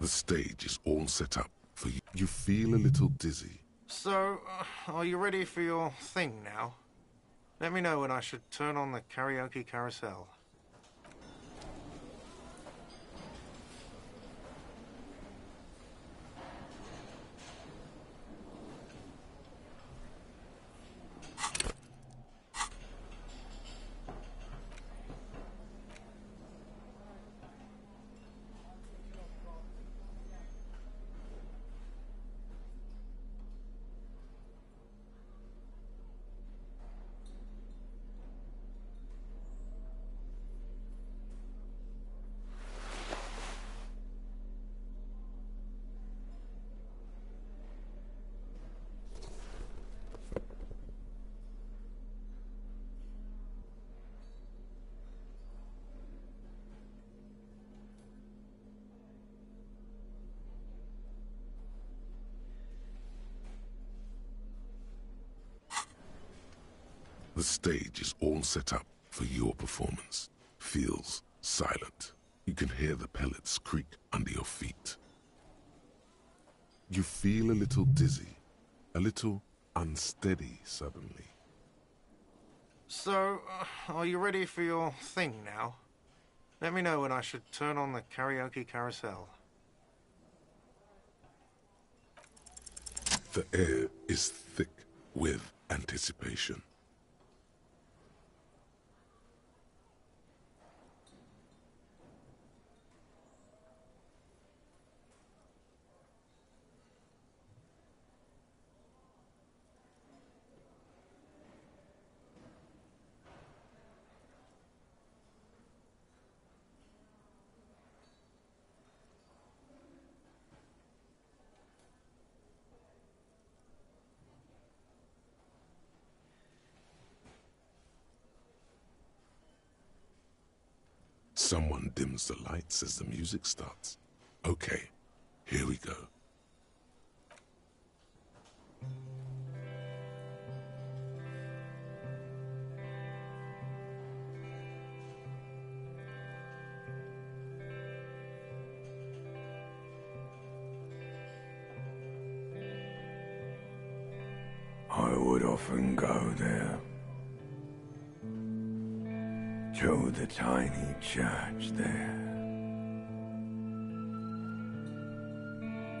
The stage is all set up for you. You feel a little dizzy. So, are you ready for your thing now? Let me know when I should turn on the karaoke carousel. The stage is all set up for your performance. Feels silent. You can hear the pellets creak under your feet. You feel a little dizzy, a little unsteady suddenly. So, are you ready for your thing now? Let me know when I should turn on the karaoke carousel. The air is thick with anticipation. Someone dims the lights as the music starts. Okay, here we go. I would often go there, to the tiny church there,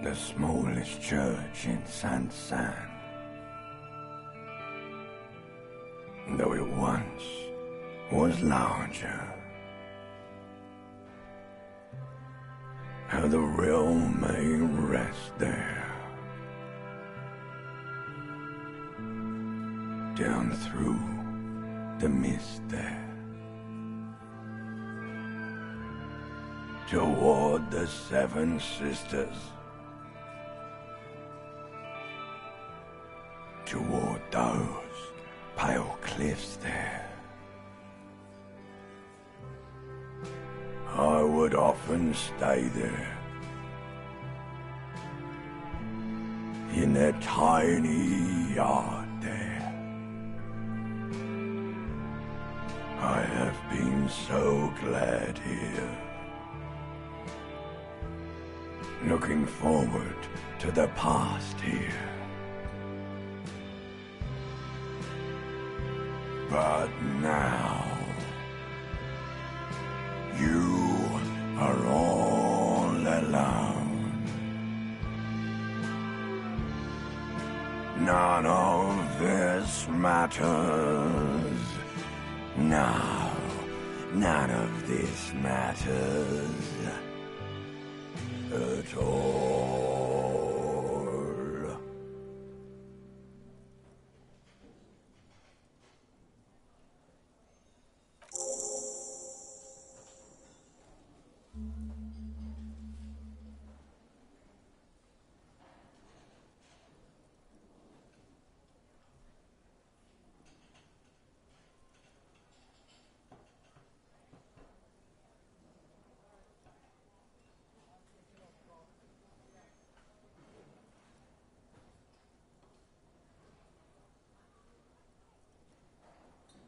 the smallest church in Saint-Saëns, though it once was larger. How the real may rest there, down through the mist there, toward the Seven Sisters, toward those pale cliffs there. I would often stay there, in that tiny yard there. I have been so glad here, looking forward to the past here. But now, you are all alone. None of this matters. No, none of this matters at all.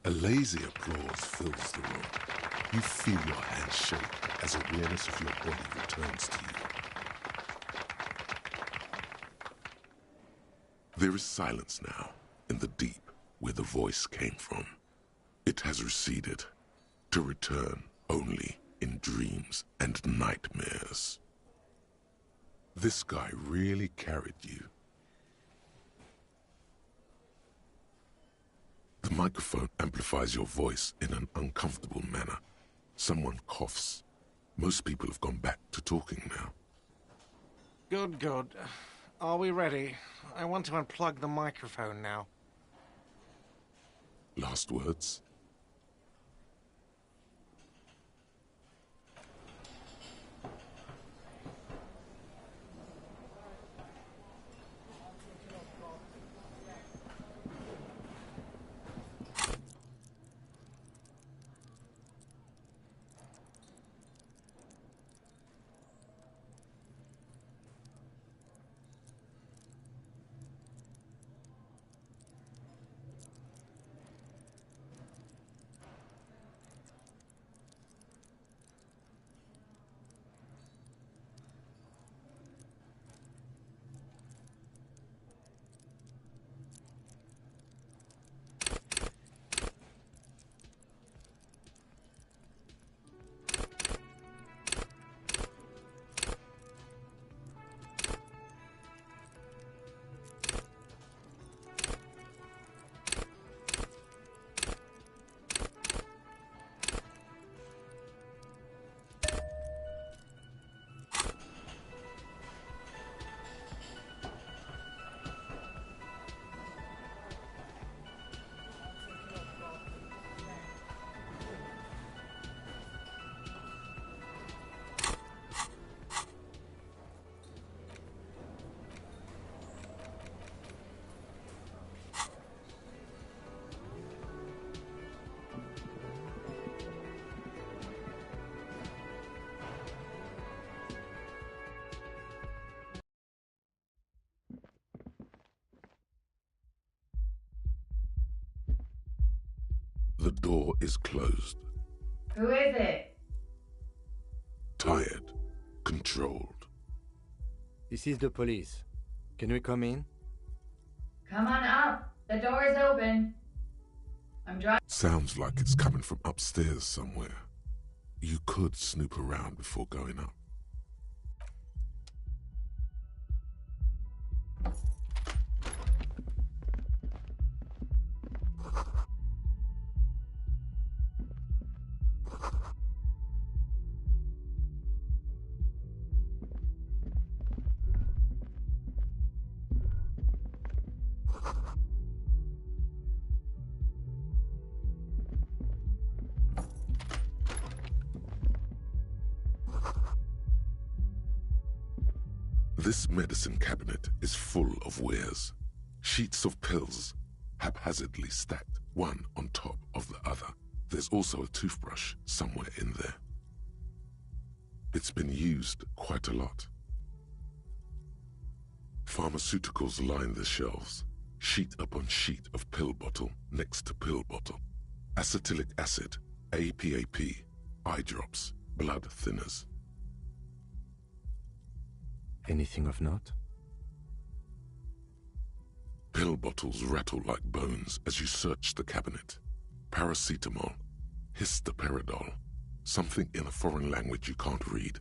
A lazy applause fills the room. You feel your hands shake as awareness of your body returns to you. There is silence now, in the deep where the voice came from. It has receded, to return only in dreams and nightmares. This guy really carried you. The microphone amplifies your voice in an uncomfortable manner. Someone coughs. Most people have gone back to talking now. Good, good. Are we ready? I want to unplug the microphone now. Last words? The door is closed. Who is it? Tired. Controlled. This is the police. Can we come in? Come on up. The door is open. I'm driving. Sounds like it's coming from upstairs somewhere. You could snoop around before going up. This medicine cabinet is full of wares. Sheets of pills, haphazardly stacked, one on top of the other. There's also a toothbrush somewhere in there. It's been used quite a lot. Pharmaceuticals line the shelves, sheet upon sheet of pill bottle next to pill bottle. Acetylic acid, APAP, eye drops, blood thinners. Anything of note? Pill bottles rattle like bones as you search the cabinet. Paracetamol, histoperidol, something in a foreign language you can't read.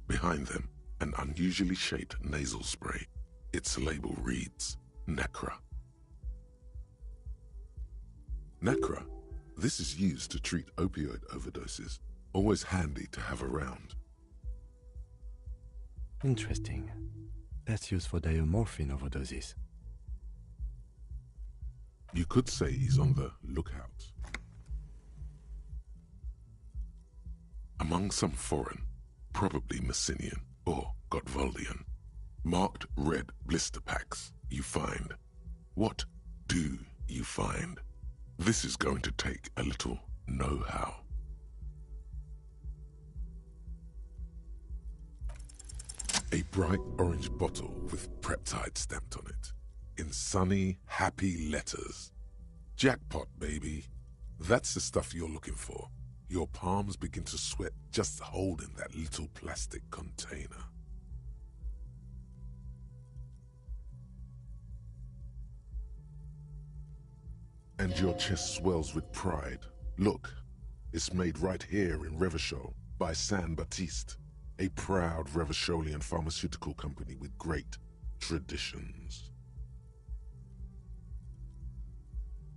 Behind them, an unusually shaped nasal spray. Its label reads, Nacra. Nacra? This is used to treat opioid overdoses. Always handy to have around. Interesting. That's used for diamorphine overdoses. You could say he's on the lookout. Among some foreign, probably Messinian or Gotwaldian, marked red blister packs you find. What do you find? This is going to take a little know-how. A bright orange bottle with Preptide stamped on it, in sunny, happy letters. Jackpot, baby. That's the stuff you're looking for. Your palms begin to sweat just holding that little plastic container. And your chest swells with pride. Look, it's made right here in Revachol by San Baptiste, a proud Revacholian pharmaceutical company with great traditions.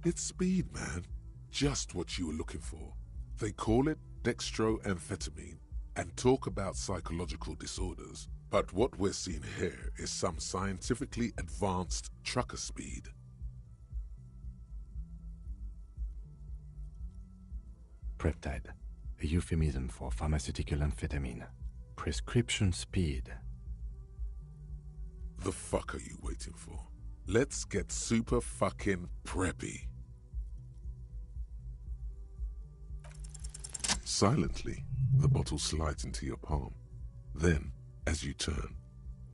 It's speed, man. Just what you were looking for. They call it dextroamphetamine and talk about psychological disorders. But what we're seeing here is some scientifically advanced trucker speed. Peptide, a euphemism for pharmaceutical amphetamine. Prescription speed. The fuck are you waiting for? Let's get super fucking preppy. Silently, the bottle slides into your palm. Then, as you turn,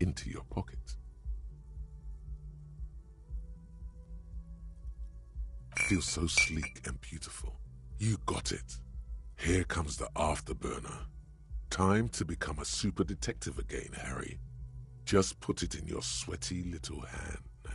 into your pocket. Feels so sleek and beautiful. You got it. Here comes the afterburner. Time to become a super detective again, Harry. Just put it in your sweaty little hand now.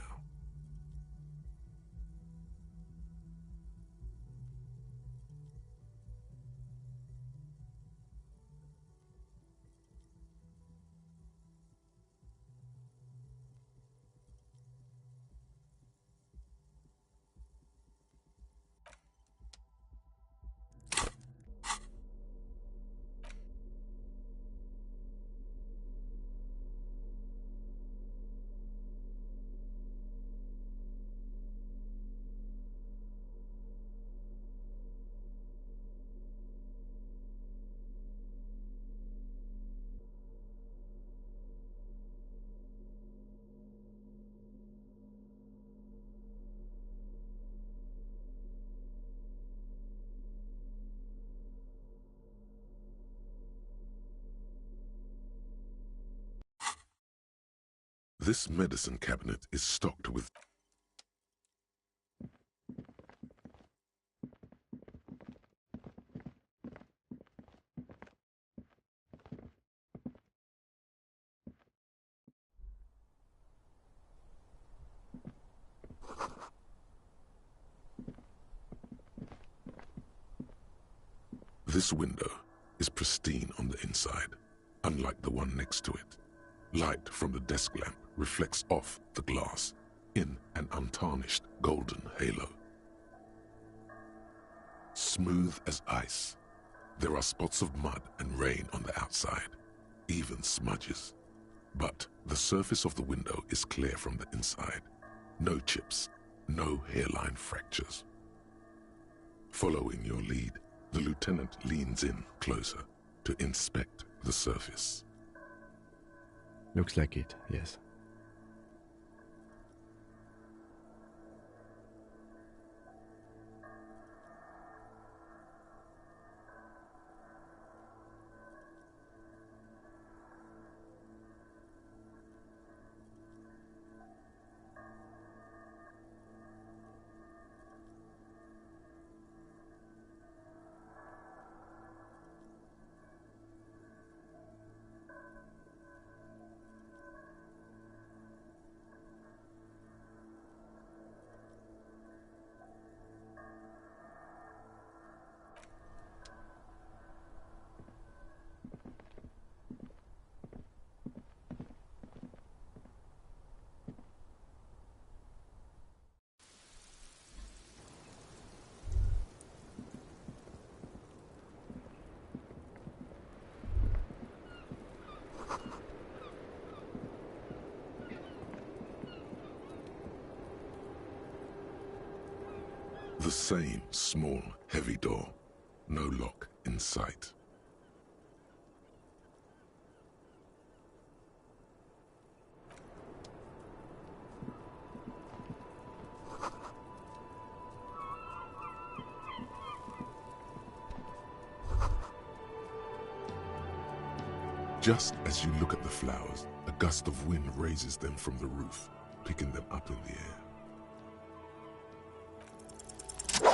This medicine cabinet is stocked with This window is pristine on the inside, unlike the one next to it. Light from the desk lamp reflects off the glass in an untarnished golden halo. Smooth as ice, there are spots of mud and rain on the outside, even smudges. But the surface of the window is clear from the inside. No chips, no hairline fractures. Following your lead, the lieutenant leans in closer to inspect the surface. Looks like it, yes. The same small, heavy door. No lock in sight. Just as you look at the flowers, a gust of wind raises them from the roof, picking them up in the air.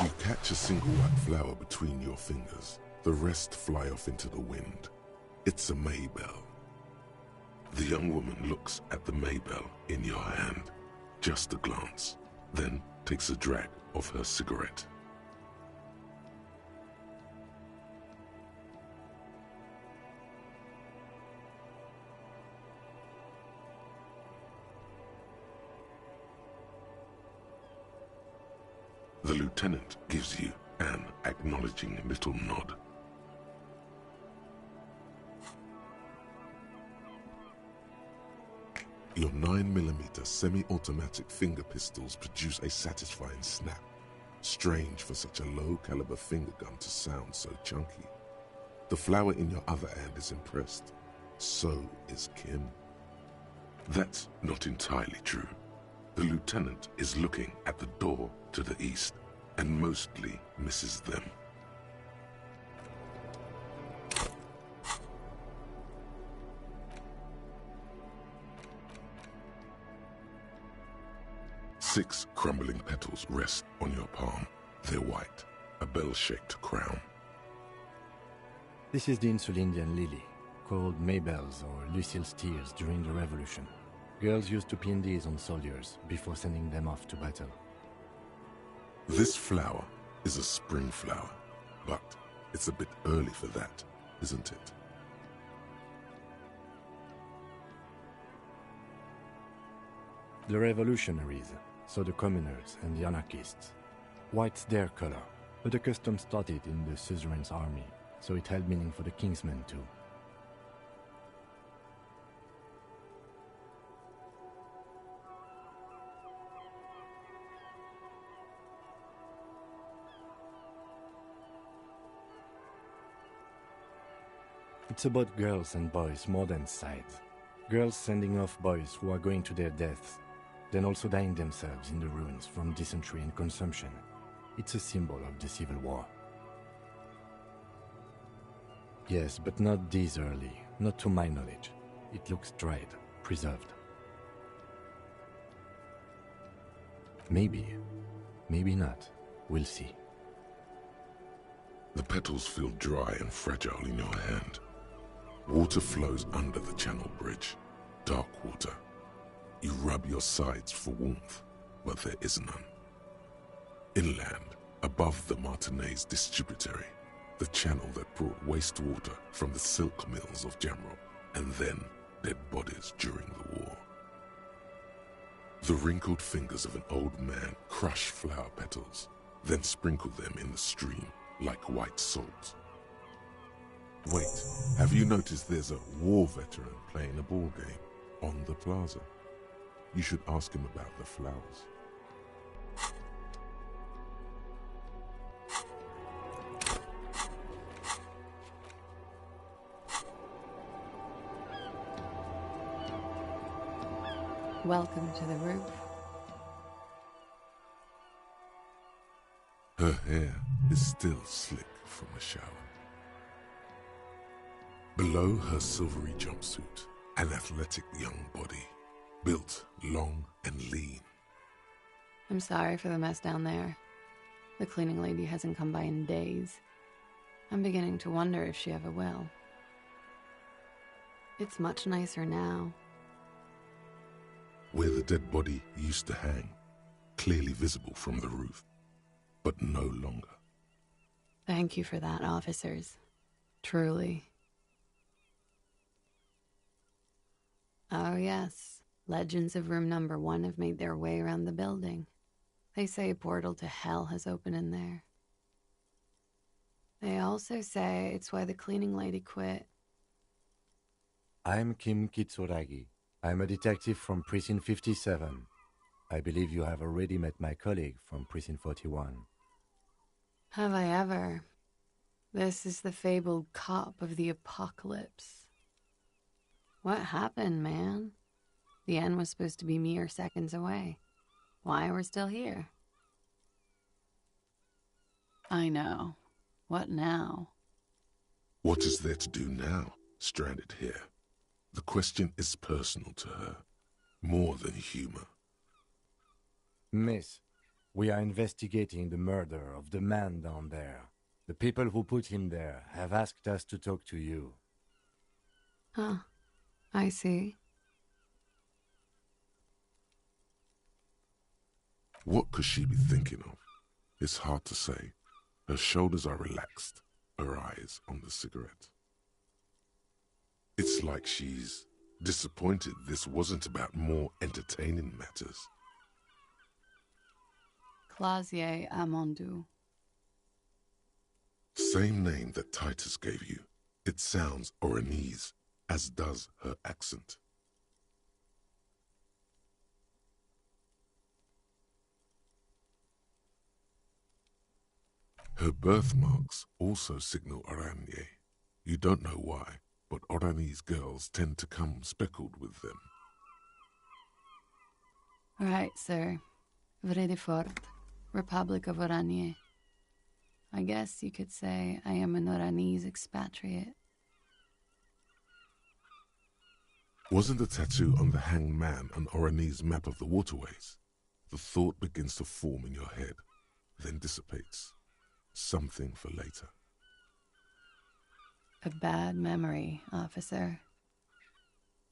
You catch a single white flower between your fingers. The rest fly off into the wind. It's a Maybell. The young woman looks at the Maybell in your hand. Just a glance, then takes a drag of her cigarette. The lieutenant gives you an acknowledging little nod. Your 9mm semi-automatic finger pistols produce a satisfying snap. Strange for such a low-caliber finger gun to sound so chunky. The flower in your other hand is impressed. So is Kim. That's not entirely true. The lieutenant is looking at the door to the east and mostly misses them. Six crumbling petals rest on your palm. They're white, a bell-shaped crown. This is the Insulindian lily, called Maybells or Lucille's tears during the Revolution. Girls used to pin these on soldiers before sending them off to battle. This flower is a spring flower, but it's a bit early for that, isn't it? The revolutionaries, so the communers and the anarchists. White's their color, but the custom started in the suzerain's army, so it held meaning for the kingsmen too. It's about girls and boys more than sides. Girls sending off boys who are going to their deaths, then also dying themselves in the ruins from dysentery and consumption. It's a symbol of the Civil War. Yes, but not this early, not to my knowledge. It looks dried, preserved. Maybe, maybe not. We'll see. The petals feel dry and fragile in your hand. Water flows under the channel bridge, dark water. You rub your sides for warmth, but there is none. Inland, above the Martinez distributary, the channel that brought wastewater from the silk mills of Jamrock, and then dead bodies during the war. The wrinkled fingers of an old man crush flower petals, then sprinkle them in the stream like white salt. Wait, have you noticed there's a war veteran playing a ball game on the plaza? You should ask him about the flowers. Welcome to the roof. Her hair is still slick from the shower. Below her silvery jumpsuit, an athletic young body, built long and lean. I'm sorry for the mess down there. The cleaning lady hasn't come by in days. I'm beginning to wonder if she ever will. It's much nicer now. Where the dead body used to hang, clearly visible from the roof, but no longer. Thank you for that, officers. Truly. Oh yes, legends of room number 1 have made their way around the building. They say a portal to hell has opened in there. They also say it's why the cleaning lady quit. I'm Kim Kitsuragi. I'm a detective from Precinct 57. I believe you have already met my colleague from Precinct 41. Have I ever? This is the fabled cop of the apocalypse. What happened, man? The end was supposed to be mere seconds away. Why we're still here? I know. What now? What is there to do now, stranded here? The question is personal to her, more than humor. Miss, we are investigating the murder of the man down there. The people who put him there have asked us to talk to you. Huh. I see. What could she be thinking of? It's hard to say. Her shoulders are relaxed, her eyes on the cigarette. It's like she's disappointed this wasn't about more entertaining matters. Clausier Amandou. Same name that Titus gave you. It sounds Oranese, as does her accent. Her birthmarks also signal Oranje. You don't know why, but Oranese girls tend to come speckled with them. Right, sir. Vredefort, Republic of Oranje. I guess you could say I am an Oranese expatriate. Wasn't the tattoo on the hanged man an Oranese map of the waterways? The thought begins to form in your head, then dissipates. Something for later. A bad memory, officer.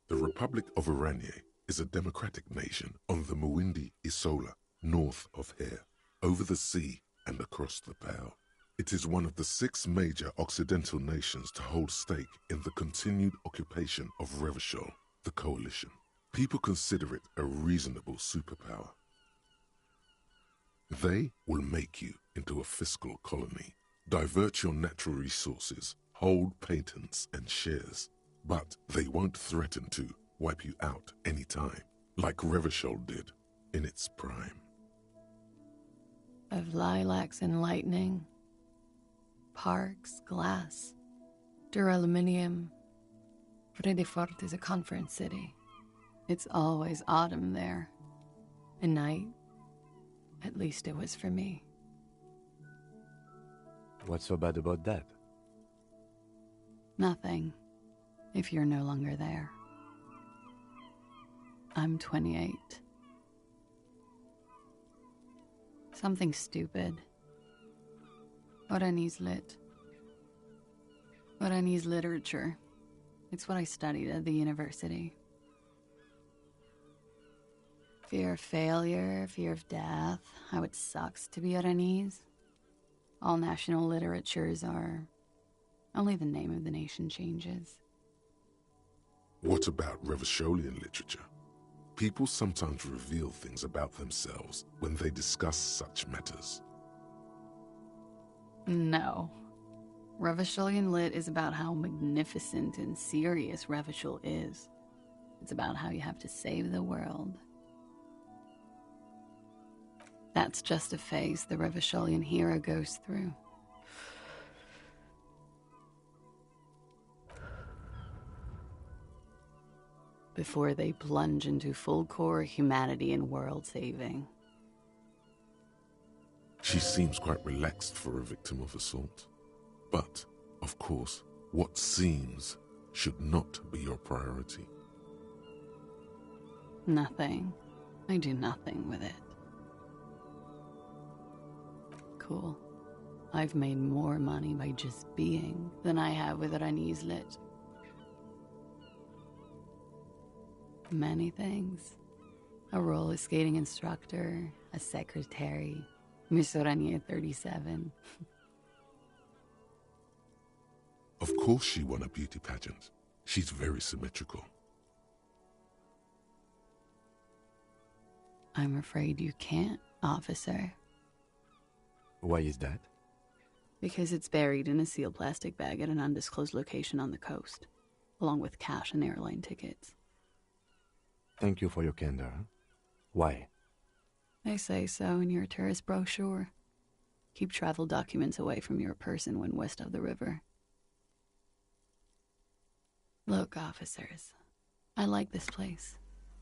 The Republic of Oranje is a democratic nation on the Muindi Isola, north of here, over the sea and across the Pale. It is one of the 6 major Occidental nations to hold stake in the continued occupation of Revachol, the coalition. People consider it a reasonable superpower. They will make you into a fiscal colony, divert your natural resources, hold patents and shares, but they won't threaten to wipe you out any time, like Revachol did in its prime. Of lilacs and lightning, parks, glass, duraluminium. Vredefort is a conference city. It's always autumn there. A night. At least it was for me. What's so bad about that? Nothing, if you're no longer there. I'm 28. Something stupid. Oranese lit. Oranese literature. It's what I studied at the university. Fear of failure, fear of death, how it sucks to be Oranese. All national literatures are... only the name of the nation changes. What about Revacholian literature? People sometimes reveal things about themselves when they discuss such matters. No. Revacholian lit is about how magnificent and serious Revachol is. It's about how you have to save the world. That's just a phase the Revacholian hero goes through. Before they plunge into full-core humanity and world-saving. She seems quite relaxed for a victim of assault. But, of course, what seems should not be your priority. Nothing. I do nothing with it. Cool. I've made more money by just being than I have with Oranese lit. Many things. A roller skating instructor, a secretary, Miss Oranje 37. Of course she won a beauty pageant. She's very symmetrical. I'm afraid you can't, officer. Why is that? Because it's buried in a sealed plastic bag at an undisclosed location on the coast, along with cash and airline tickets. Thank you for your candor. Why? They say so in your tourist brochure. Keep travel documents away from your person when west of the river. Look, officers, I like this place,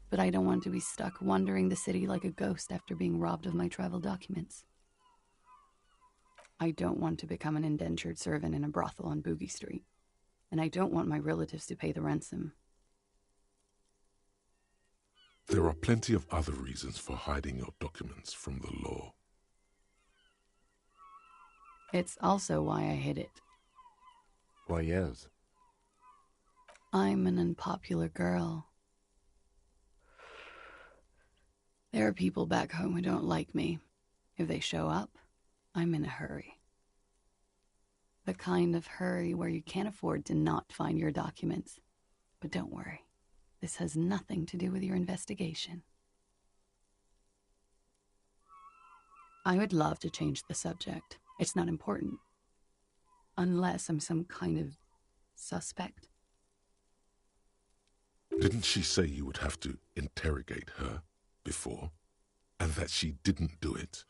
but I don't want to be stuck wandering the city like a ghost after being robbed of my travel documents. I don't want to become an indentured servant in a brothel on Boogie Street, and I don't want my relatives to pay the ransom. There are plenty of other reasons for hiding your documents from the law. It's also why I hid it. Why else? I'm an unpopular girl. There are people back home who don't like me. If they show up, I'm in a hurry. The kind of hurry where you can't afford to not find your documents. But don't worry, this has nothing to do with your investigation. I would love to change the subject. It's not important. Unless I'm some kind of suspect. Didn't she say you would have to interrogate her before? And that she didn't do it?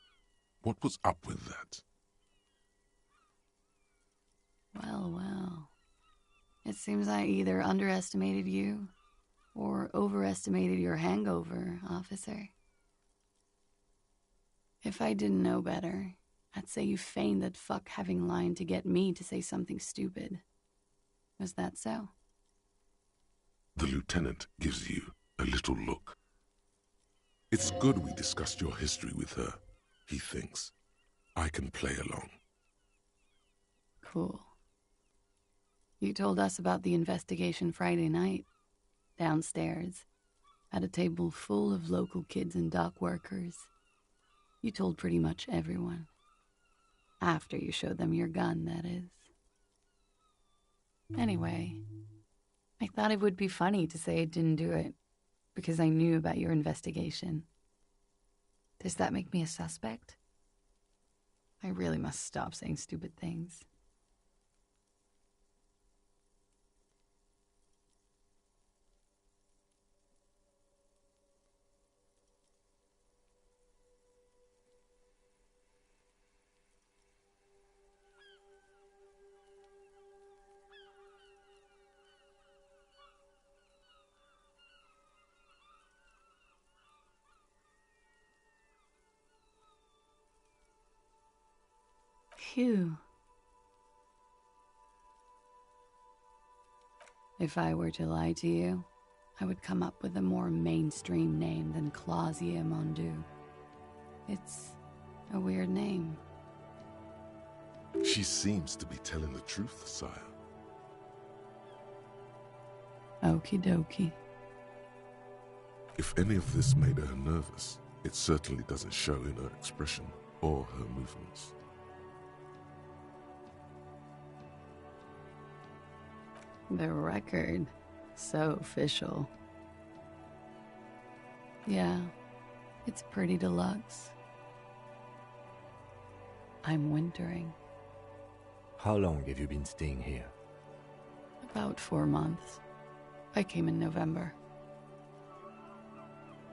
What was up with that? Well. It seems I either underestimated you or overestimated your hangover, officer. If I didn't know better, I'd say you feigned that fuck having lied to get me to say something stupid. Was that so? The lieutenant gives you a little look. It's good we discussed your history with her, he thinks. I can play along. Cool. You told us about the investigation Friday night, downstairs, at a table full of local kids and dock workers. You told pretty much everyone. After you showed them your gun, that is. Anyway, I thought it would be funny to say I didn't do it, because I knew about your investigation. Does that make me a suspect? I really must stop saying stupid things. Phew. If I were to lie to you, I would come up with a more mainstream name than Clausia Mondu. It's a weird name. She seems to be telling the truth, sire. Okie dokie. If any of this made her nervous, it certainly doesn't show in her expression or her movements. The record. So official. Yeah, it's pretty deluxe. I'm wintering. How long have you been staying here? About 4 months. I came in November.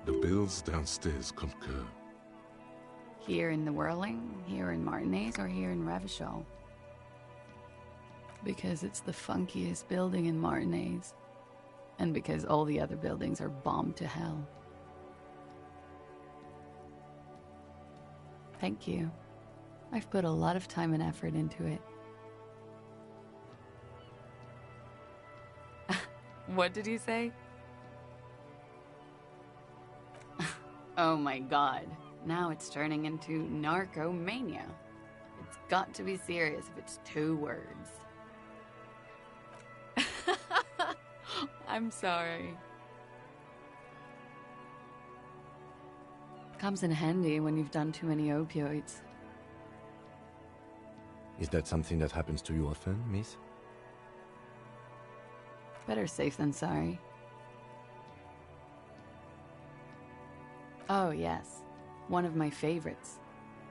The bills downstairs concur. Here in the Whirling, here in Martinez, or here in Revachol? Because it's the funkiest building in Martinez. And because all the other buildings are bombed to hell. Thank you. I've put a lot of time and effort into it. What did you say? Oh my god. Now it's turning into narcomania. It's got to be serious if it's 2 words. I'm sorry. Comes in handy when you've done too many opioids. Is that something that happens to you often, miss? Better safe than sorry. Oh, yes. One of my favorites.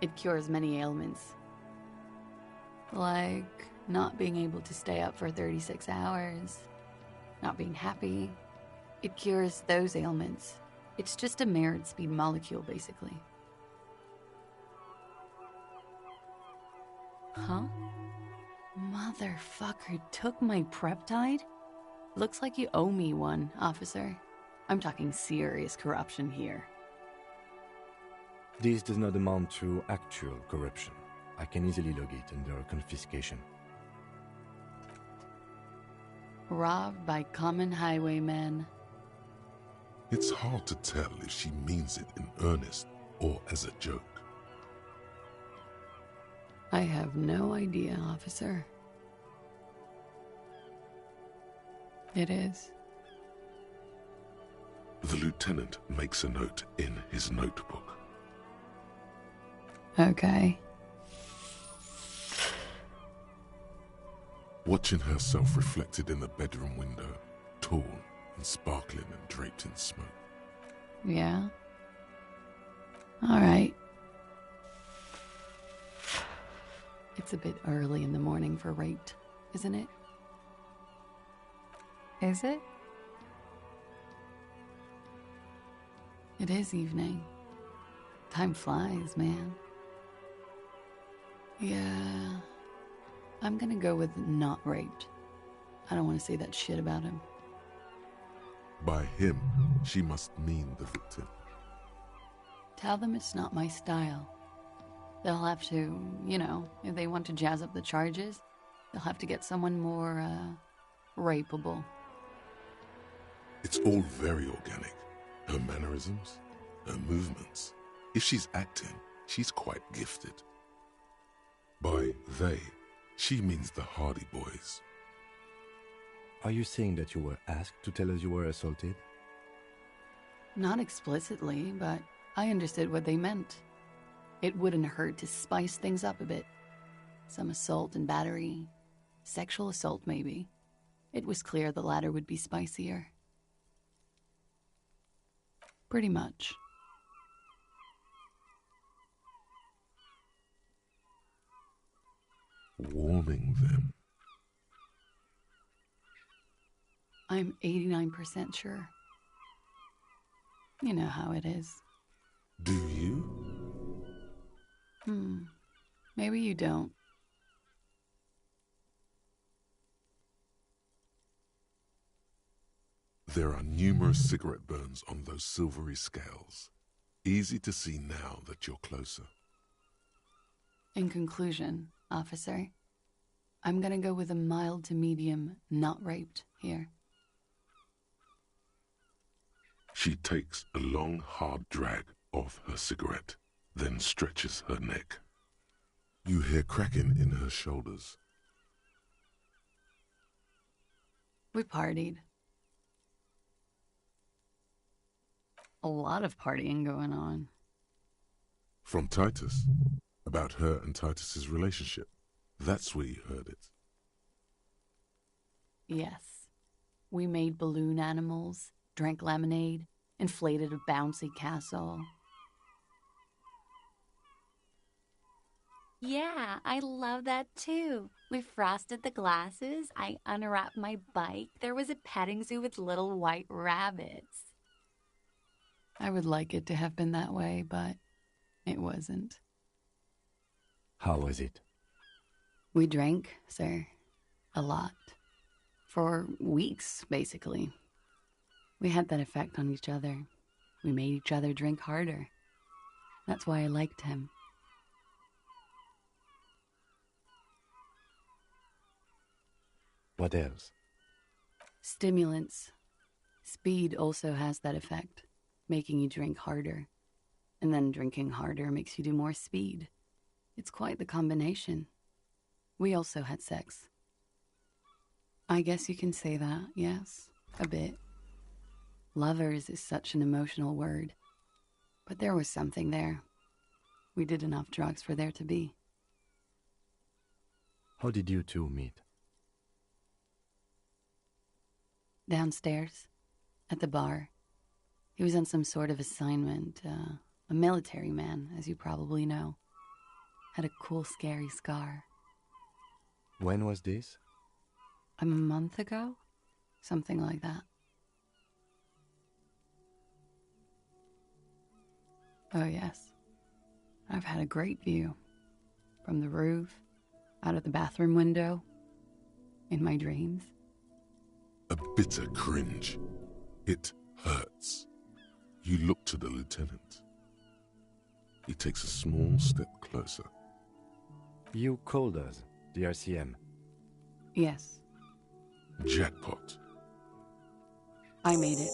It cures many ailments. Like not being able to stay up for 36 hours. Not being happy. It cures those ailments. It's just a merit speed molecule, basically. Huh? Motherfucker took my Preptide? Looks like you owe me one, officer. I'm talking serious corruption here. This does not amount to actual corruption. I can easily log it under confiscation. Robbed by common highwaymen. It's hard to tell if she means it in earnest or as a joke. I have no idea, officer. It is. The lieutenant makes a note in his notebook. Okay. watching herself reflected in the bedroom window, tall and sparkling and draped in smoke. Yeah? All right. It's a bit early in the morning for rape, isn't it? Is it? It is evening. Time flies, man. Yeah. I'm gonna go with not raped. I don't want to say that shit about him. By him, she must mean the victim. Tell them it's not my style. They'll have to, if they want to jazz up the charges, they'll have to get someone more, rapeable. It's all very organic. Her mannerisms, her movements. If she's acting, she's quite gifted. By they, she means the Hardy Boys. Are you saying that you were asked to tell us you were assaulted? Not explicitly, but I understood what they meant. It wouldn't hurt to spice things up a bit. Some assault and battery. Sexual assault, maybe. It was clear the latter would be spicier. Pretty much. Warming them. I'm 89% sure. You know how it is. Do you? Maybe you don't. There are numerous cigarette burns on those silvery scales. Easy to see now that you're closer. In conclusion, officer, I'm gonna go with a mild to medium not raped here. She takes a long, hard drag off her cigarette, then stretches her neck. You hear cracking in her shoulders. We partied. A lot of partying going on. From Titus, about her and Titus's relationship. That's where you heard it. Yes. We made balloon animals, drank lemonade, inflated a bouncy castle. Yeah, I love that too. We frosted the glasses, I unwrapped my bike, there was a petting zoo with little white rabbits. I would like it to have been that way, but it wasn't. How was it? We drank, sir. A lot. For weeks, basically. We had that effect on each other. We made each other drink harder. That's why I liked him. What else? Stimulants. Speed also has that effect, making you drink harder. And then drinking harder makes you do more speed. It's quite the combination. We also had sex. I guess you can say that, yes, a bit. Lovers is such an emotional word. But there was something there. We did enough drugs for there to be. How did you two meet? Downstairs, at the bar. He was on some sort of assignment, a military man, as you probably know. Had a cool, scary scar. When was this? A month ago? Something like that. Oh, yes. I've had a great view. From the roof, out of the bathroom window, in my dreams. A bitter cringe. It hurts. You look to the lieutenant. He takes a small step closer. You called us, the RCM. Yes, Jackpot. I made it.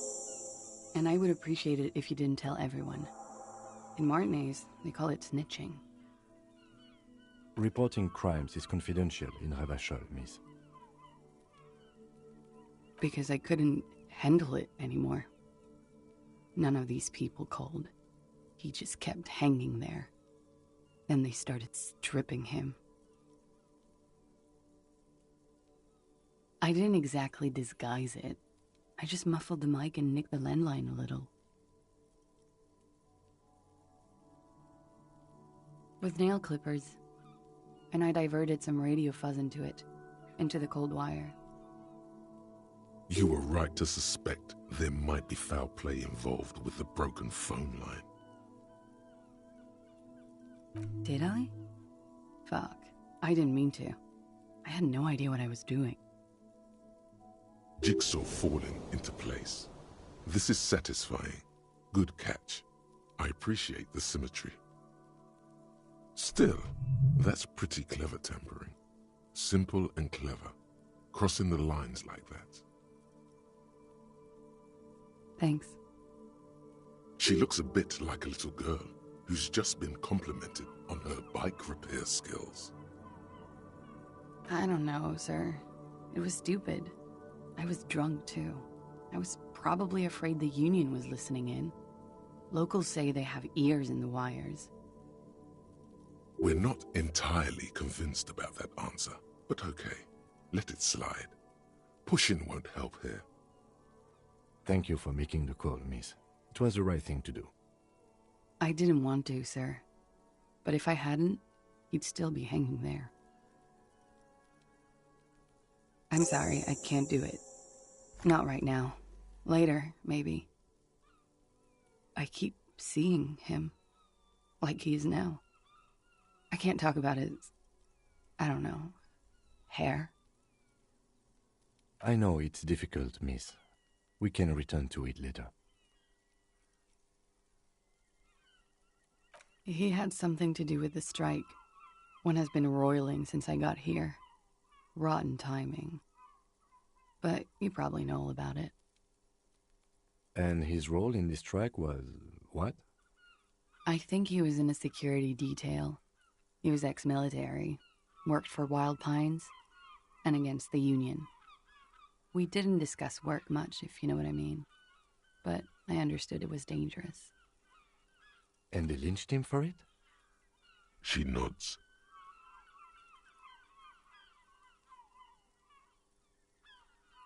And I would appreciate it if you didn't tell everyone. In Martinez, they call it snitching. Reporting crimes is confidential in Ravachol, miss. Because I couldn't handle it anymore. None of these people called. He just kept hanging there. Then they started stripping him. I didn't exactly disguise it. I just muffled the mic and nicked the landline a little. With nail clippers. And I diverted some radio fuzz into it, into the cold wire. You were right to suspect there might be foul play involved with the broken phone line. Did I? Fuck. I didn't mean to. I had no idea what I was doing. Jigsaw falling into place. This is satisfying. Good catch. I appreciate the symmetry. Still, that's pretty clever tampering. Simple and clever. Crossing the lines like that. Thanks. She looks a bit like a little girl who's just been complimented on her bike repair skills. I don't know, sir. It was stupid. I was drunk, too. I was probably afraid the union was listening in. Locals say they have ears in the wires. We're not entirely convinced about that answer, but okay. Let it slide. Pushing won't help here. Thank you for making the call, miss. It was the right thing to do. I didn't want to, sir. But if I hadn't, he'd still be hanging there. I'm sorry, I can't do it. Not right now. Later, maybe. I keep seeing him. Like he is now. I can't talk about his... I don't know... hair. I know it's difficult, miss. We can return to it later. He had something to do with the strike. One has been roiling since I got here. Rotten timing. But you probably know all about it. And his role in this strike was... what? I think he was in a security detail. He was ex-military, worked for Wild Pines, and against the Union. We didn't discuss work much, if you know what I mean. But I understood it was dangerous. And they lynched him for it? She nods.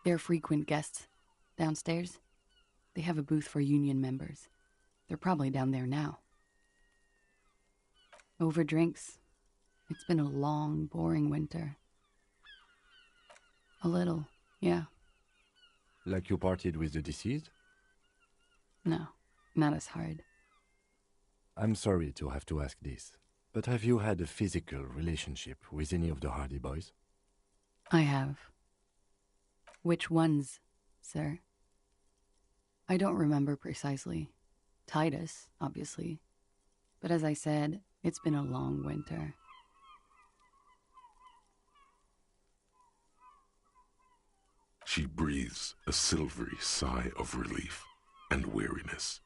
They're frequent guests downstairs. They have a booth for Union members. They're probably down there now. Over drinks. It's been a long, boring winter. A little, yeah. Like you partied with the deceased? No, not as hard. I'm sorry to have to ask this, but have you had a physical relationship with any of the Hardy Boys? I have. Which ones, sir? I don't remember precisely. Titus, obviously. But as I said, it's been a long winter. She breathes a silvery sigh of relief and weariness.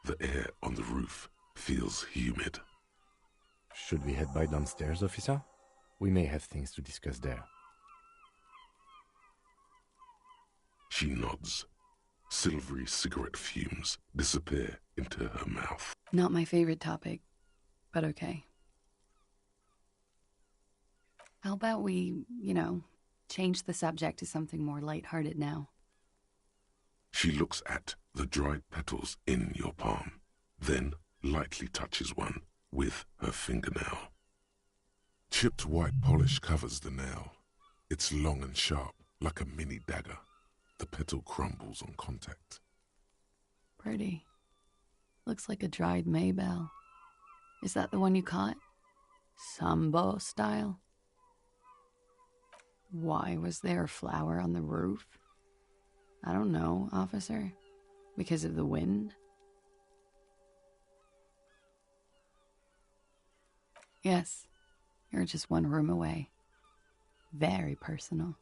The air on the roof feels humid. Should we head by downstairs, officer? We may have things to discuss there. She nods. Silvery cigarette fumes disappear into her mouth. Not my favorite topic, but okay. How about we, change the subject to something more lighthearted now? She looks at the dried petals in your palm, then lightly touches one with her fingernail. Chipped white polish covers the nail. It's long and sharp, like a mini dagger. The petal crumbles on contact. Pretty. Looks like a dried maybell. Is that the one you caught? Sambo style? Why was there a flower on the roof? I don't know, officer. Because of the wind? Yes, you're just one room away. Very personal.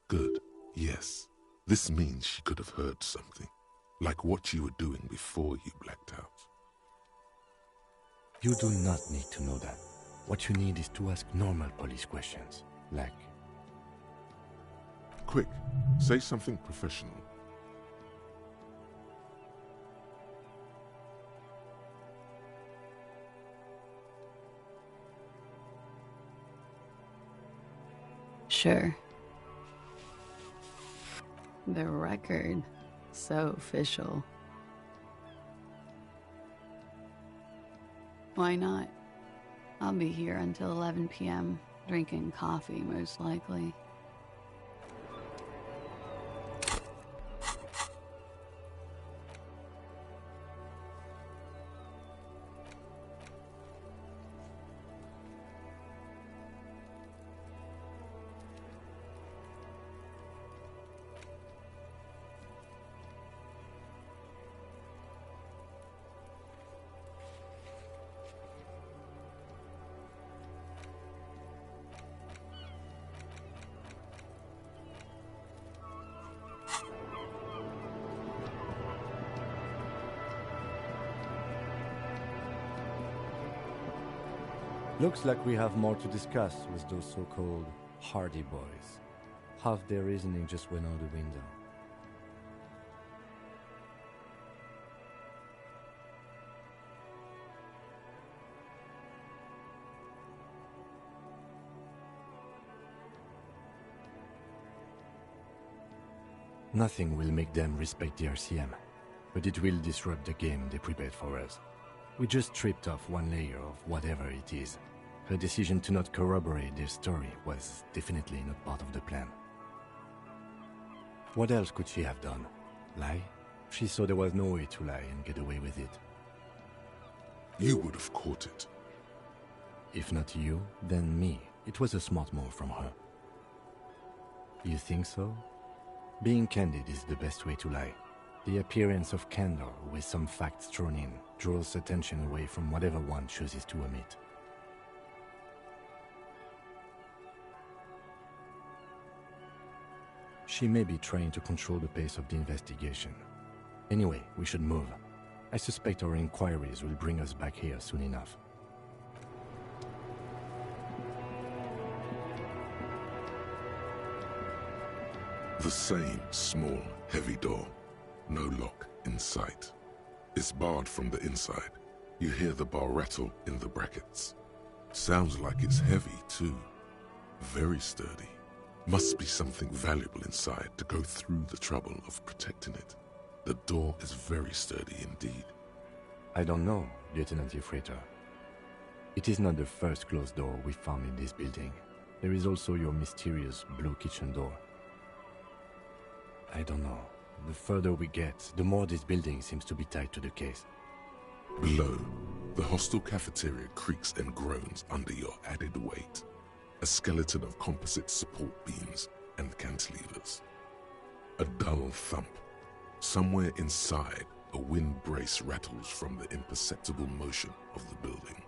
Good, yes. This means she could have heard something, like what you were doing before you blacked out. You do not need to know that. What you need is to ask normal police questions, like... Quick, say something professional. Sure. The record. So official. Why not? I'll be here until 11 p.m., drinking coffee, most likely. Looks like we have more to discuss with those so-called Hardy Boys. Half their reasoning just went out the window. Nothing will make them respect the RCM, but it will disrupt the game they prepared for us. We just stripped off one layer of whatever it is. Her decision to not corroborate their story was definitely not part of the plan. What else could she have done? Lie? She saw there was no way to lie and get away with it. You would have caught it. If not you, then me. It was a smart move from her. You think so? Being candid is the best way to lie. The appearance of candor with some facts thrown in draws attention away from whatever one chooses to omit. She may be trying to control the pace of the investigation. Anyway, we should move. I suspect our inquiries will bring us back here soon enough. The same small, heavy door. No lock in sight. It's barred from the inside. You hear the bar rattle in the brackets. Sounds like it's heavy, too. Very sturdy. Must be something valuable inside to go through the trouble of protecting it. The door is very sturdy indeed. I don't know, Lieutenant Yefreiter. It is not the first closed door we found in this building. There is also your mysterious blue kitchen door. I don't know. The further we get, the more this building seems to be tied to the case. Below, the hostel cafeteria creaks and groans under your added weight. A skeleton of composite support beams and cantilevers. A dull thump. Somewhere inside, a wind brace rattles from the imperceptible motion of the building.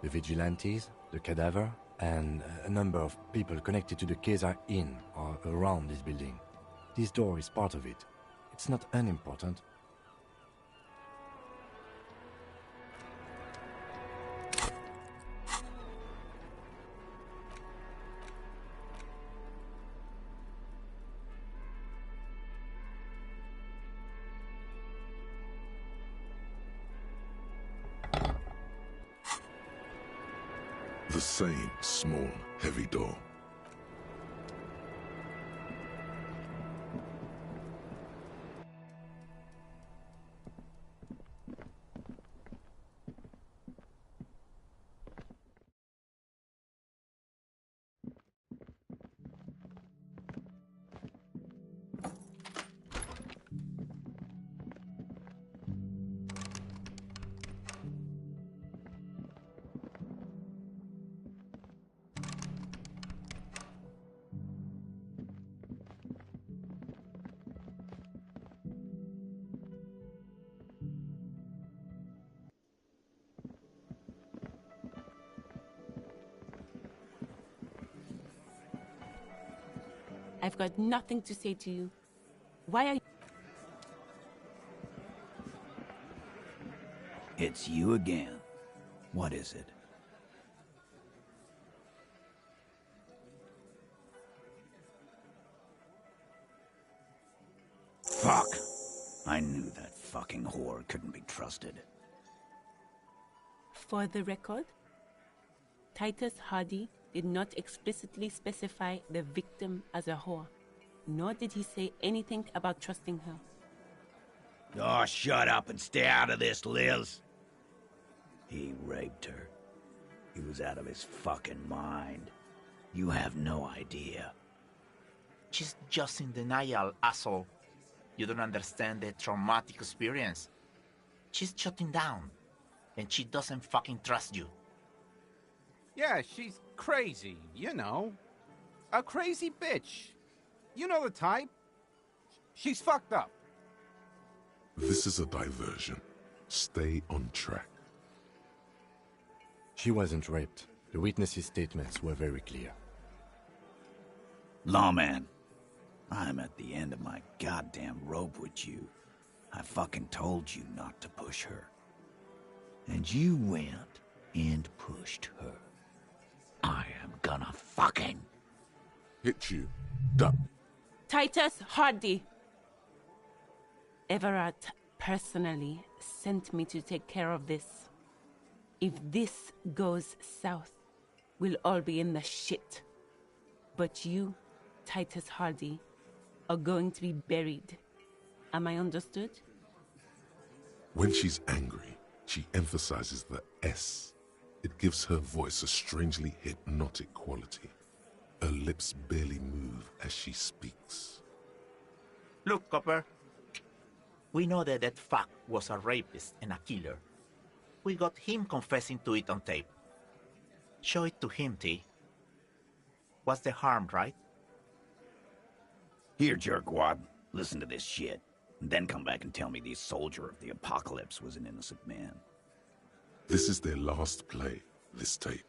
The vigilantes, the cadaver, and a number of people connected to the case are in or around this building. This door is part of it. It's not unimportant. The same small, heavy door. I've got nothing to say to you. Why are you... It's you again. What is it? Fuck! I knew that fucking whore couldn't be trusted. For the record, Titus Hardy did not explicitly specify the victim as a whore. nor did he say anything about trusting her. Oh, shut up and stay out of this, Liz. He raped her. He was out of his fucking mind. You have no idea. She's just in denial, asshole. You don't understand the traumatic experience. She's shutting down, and she doesn't fucking trust you. Yeah, she's crazy, you know. A crazy bitch. You know the type. She's fucked up. This is a diversion. Stay on track. She wasn't raped. The witnesses' statements were very clear. Lawman, I'm at the end of my goddamn rope with you. I fucking told you not to push her. And you went and pushed her. I am gonna fucking... Hit you. Duck. Titus Hardy. Everett personally sent me to take care of this. If this goes south, we'll all be in the shit. But you, Titus Hardy, are going to be buried. Am I understood? When she's angry, she emphasizes the S. It gives her voice a strangely hypnotic quality. Her lips barely move as she speaks. Look, Copper. We know that that fuck was a rapist and a killer. We got him confessing to it on tape. Show it to him, T. What's the harm, right? Here, jerkwad, listen to this shit. And then come back and tell me the soldier of the apocalypse was an innocent man. This is their last play, this tape.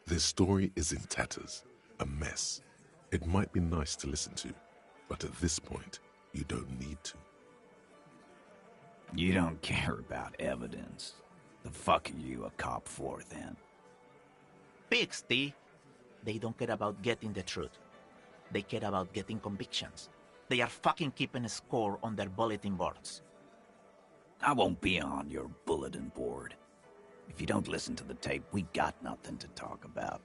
Their story is in tatters, a mess. It might be nice to listen to, but at this point, you don't need to. You don't care about evidence. The fuck are you a cop for, then? Pigs, T. They don't care about getting the truth. They care about getting convictions. They are fucking keeping a score on their bulletin boards. I won't be on your bulletin board. If you don't listen to the tape, we got nothing to talk about.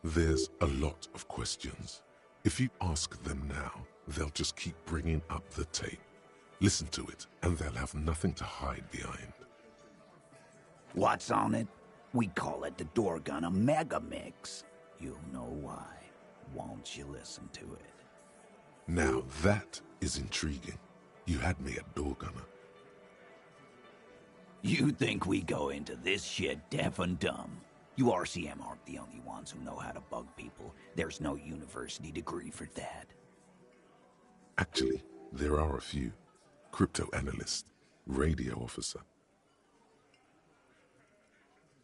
There's a lot of questions. If you ask them now, they'll just keep bringing up the tape. Listen to it, and they'll have nothing to hide behind. What's on it? We call it the door gun a mega mix. You'll know why, won't you listen to it? Now that is intriguing. You had me at door gunner. You think we go into this shit deaf and dumb? You RCM aren't the only ones who know how to bug people. There's no university degree for that. Actually, there are a few. Crypto analyst, radio officer.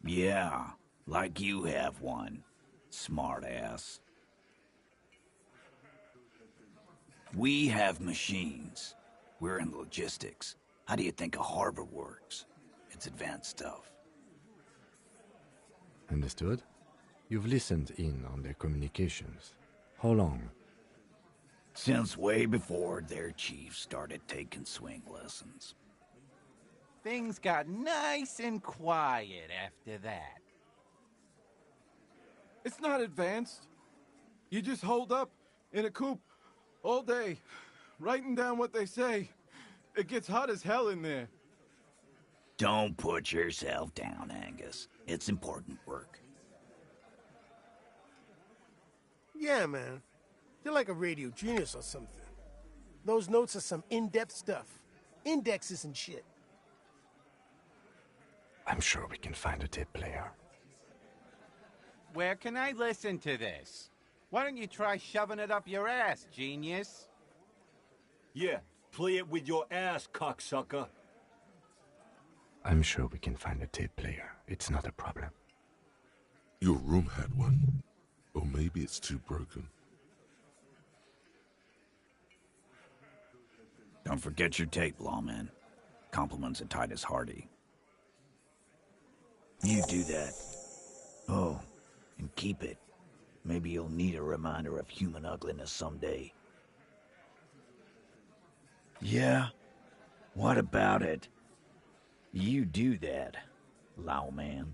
Yeah, like you have one. Smart ass. We have machines. We're in logistics. How do you think a harbor works? It's advanced stuff. Understood? You've listened in on their communications. How long? Since way before their chief started taking swing lessons. Things got nice and quiet after that. It's not advanced. You just hold up in a coop all day, writing down what they say. It gets hot as hell in there. Don't put yourself down, Angus. It's important work. Yeah, man. You're like a radio genius or something. Those notes are some in-depth stuff. Indexes and shit. I'm sure we can find a tape player. Where can I listen to this? Why don't you try shoving it up your ass, genius? Yeah, play it with your ass, cocksucker. I'm sure we can find a tape player. It's not a problem. Your room had one. Or maybe it's too broken. Don't forget your tape, lawman. Compliments of Titus Hardy. You do that. Oh, and keep it. Maybe you'll need a reminder of human ugliness someday. Yeah? What about it? You do that, lawman.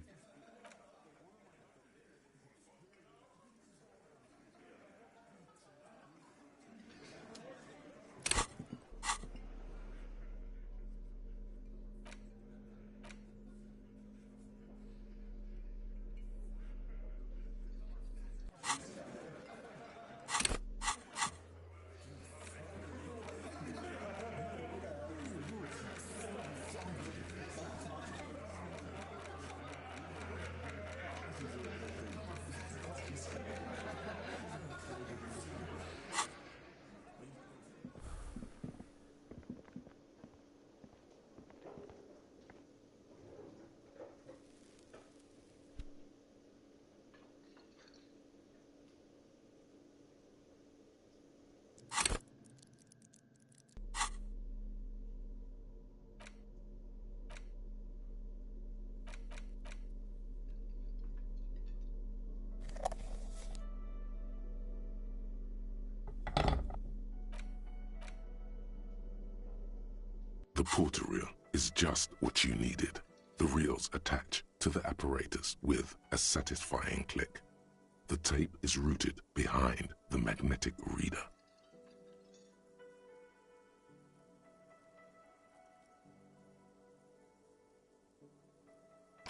The porter reel is just what you needed. The reels attach to the apparatus with a satisfying click. The tape is routed behind the magnetic reader.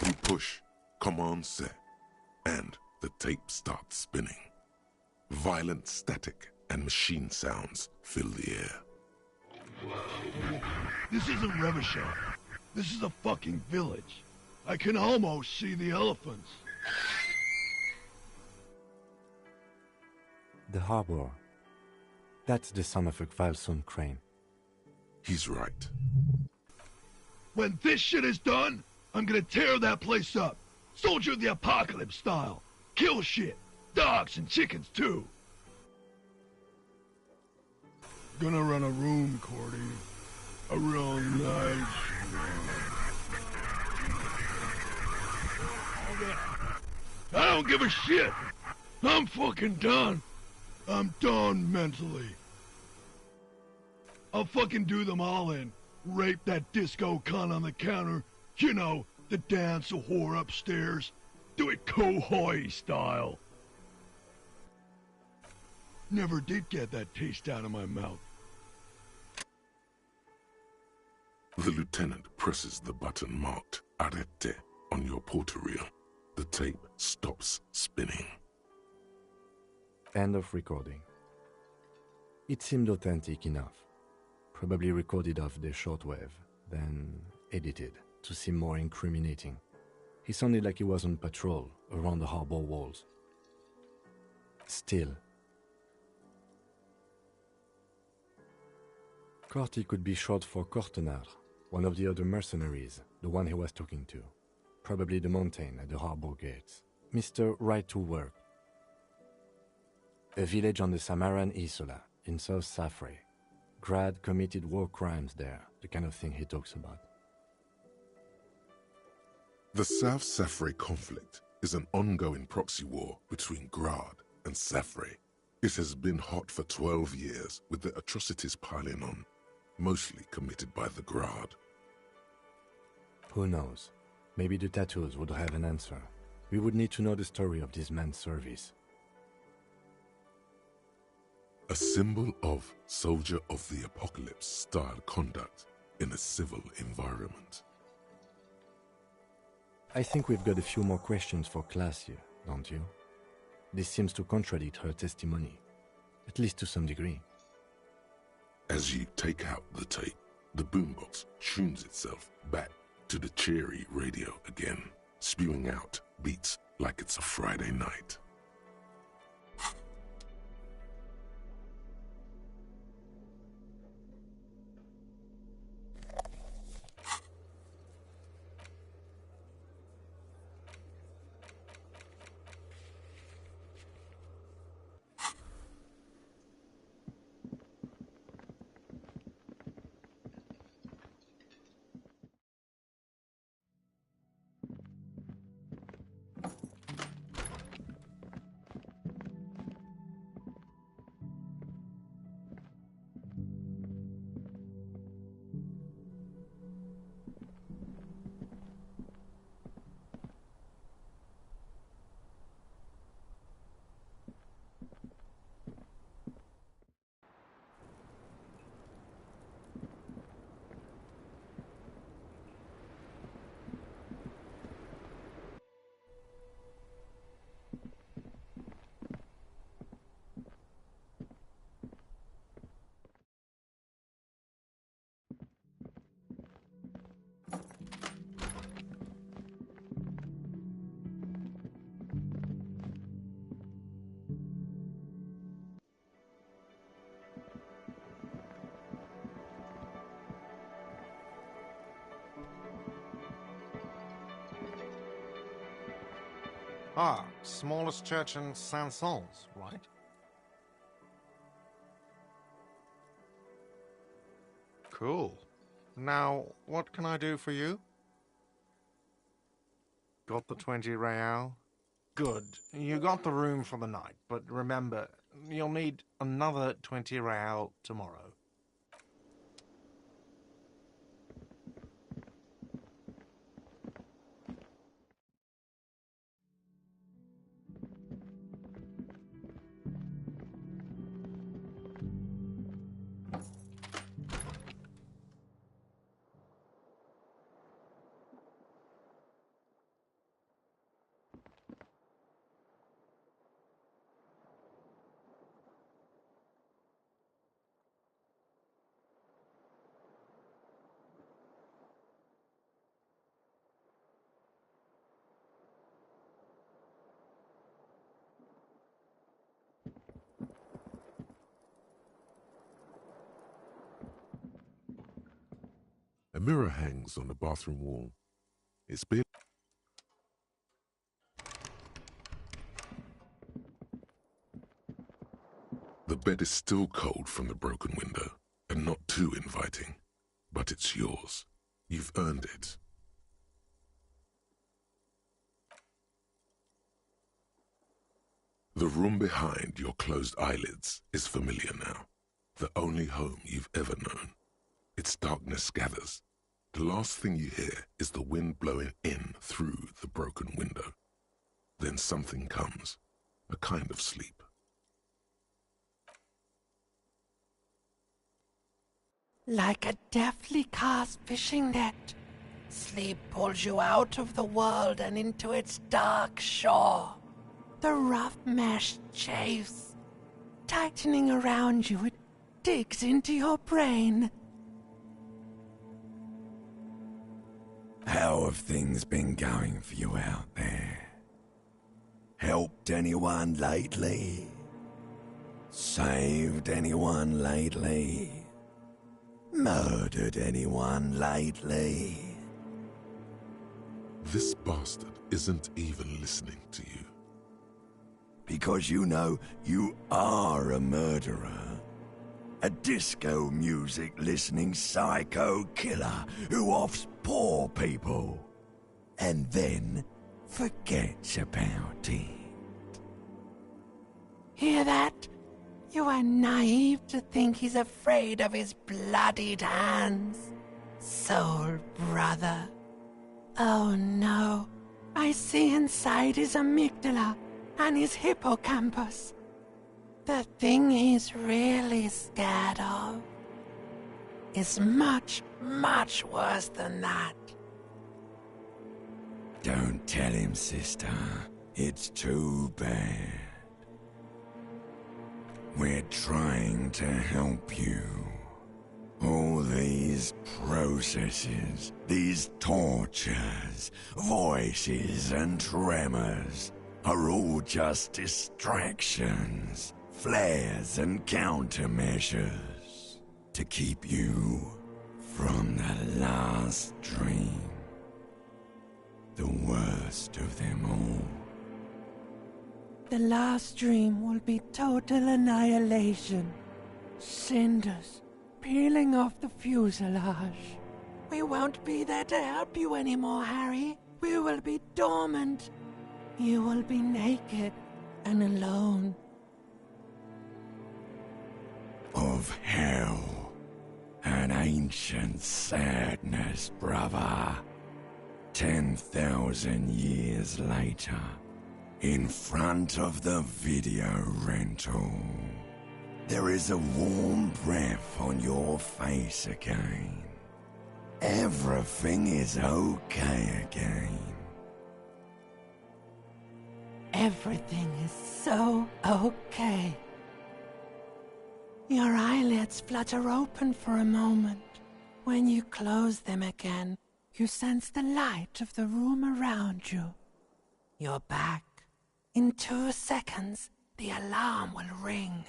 You push, command set, and the tape starts spinning. Violent static and machine sounds fill the air. This isn't Revachol. This is a fucking village. I can almost see the elephants. The harbor. That's the son of a Kvalson crane. He's right. When this shit is done, I'm gonna tear that place up. Soldier of the Apocalypse style. Kill shit. Dogs and chickens too. Gonna run a room, Cordy. A real nice room. I don't give a shit. I'm fucking done. I'm done mentally. I'll fucking do them all in. Rape that disco cunt on the counter. You know, the dance a whore upstairs. Do it Kohoi style. Never did get that taste out of my mouth. The lieutenant presses the button marked Arrete on your porter reel. The tape stops spinning. End of recording. It seemed authentic enough. Probably recorded off the shortwave, then edited to seem more incriminating. He sounded like he was on patrol around the harbor walls. Still, Corty could be short for Cortenard, one of the other mercenaries, the one he was talking to. Probably the mountain at the harbor gates. Mr. Right to Work. A village on the Samaran Isola, in South Safre. Grad committed war crimes there, the kind of thing he talks about. The South Safre conflict is an ongoing proxy war between Grad and Safre. It has been hot for 12 years, with the atrocities piling on, mostly committed by the Grad. Who knows? Maybe the tattoos would have an answer. We would need to know the story of this man's service. A symbol of soldier of the apocalypse style conduct in a civil environment. I think we've got a few more questions for class here, don't you? This seems to contradict her testimony, at least to some degree. As you take out the tape, the boombox tunes itself back to the cheery radio again, spewing out beats like it's a Friday night. Ah, smallest church in Saint-Saëns, right? Cool. Now, what can I do for you? Got the 20 real? Good. You got the room for the night, but remember, you'll need another 20 real tomorrow. A mirror hangs on the bathroom wall. It's been... The bed is still cold from the broken window, and not too inviting. But it's yours. You've earned it. The room behind your closed eyelids is familiar now. The only home you've ever known. Its darkness gathers. The last thing you hear is the wind blowing in through the broken window. Then something comes, a kind of sleep. Like a deftly cast fishing net, sleep pulls you out of the world and into its dark shore. The rough mesh chafes, tightening around you, it digs into your brain. How have things been going for you out there? Helped anyone lately? Saved anyone lately? Murdered anyone lately? This bastard isn't even listening to you. Because you know you are a murderer. A disco music listening psycho killer who offs poor people and then forgets about it. Hear that? You are naive to think he's afraid of his bloodied hands, soul brother. Oh no, I see inside his amygdala and his hippocampus. The thing he's really scared of is much, much worse than that. Don't tell him, sister. It's too bad. We're trying to help you. All these processes, these tortures, voices and tremors are all just distractions, flares and countermeasures to keep you from the last dream. The worst of them all. The last dream will be total annihilation. Cinders peeling off the fuselage. We won't be there to help you anymore, Harry. We will be dormant. You will be naked and alone. Of hell. An ancient sadness, brother. 10,000 years later. In front of the video rental. There is a warm breath on your face again. Everything is okay again. Everything is so okay. Your eyelids flutter open for a moment. When you close them again, you sense the light of the room around you. You're back. In 2 seconds, the alarm will ring.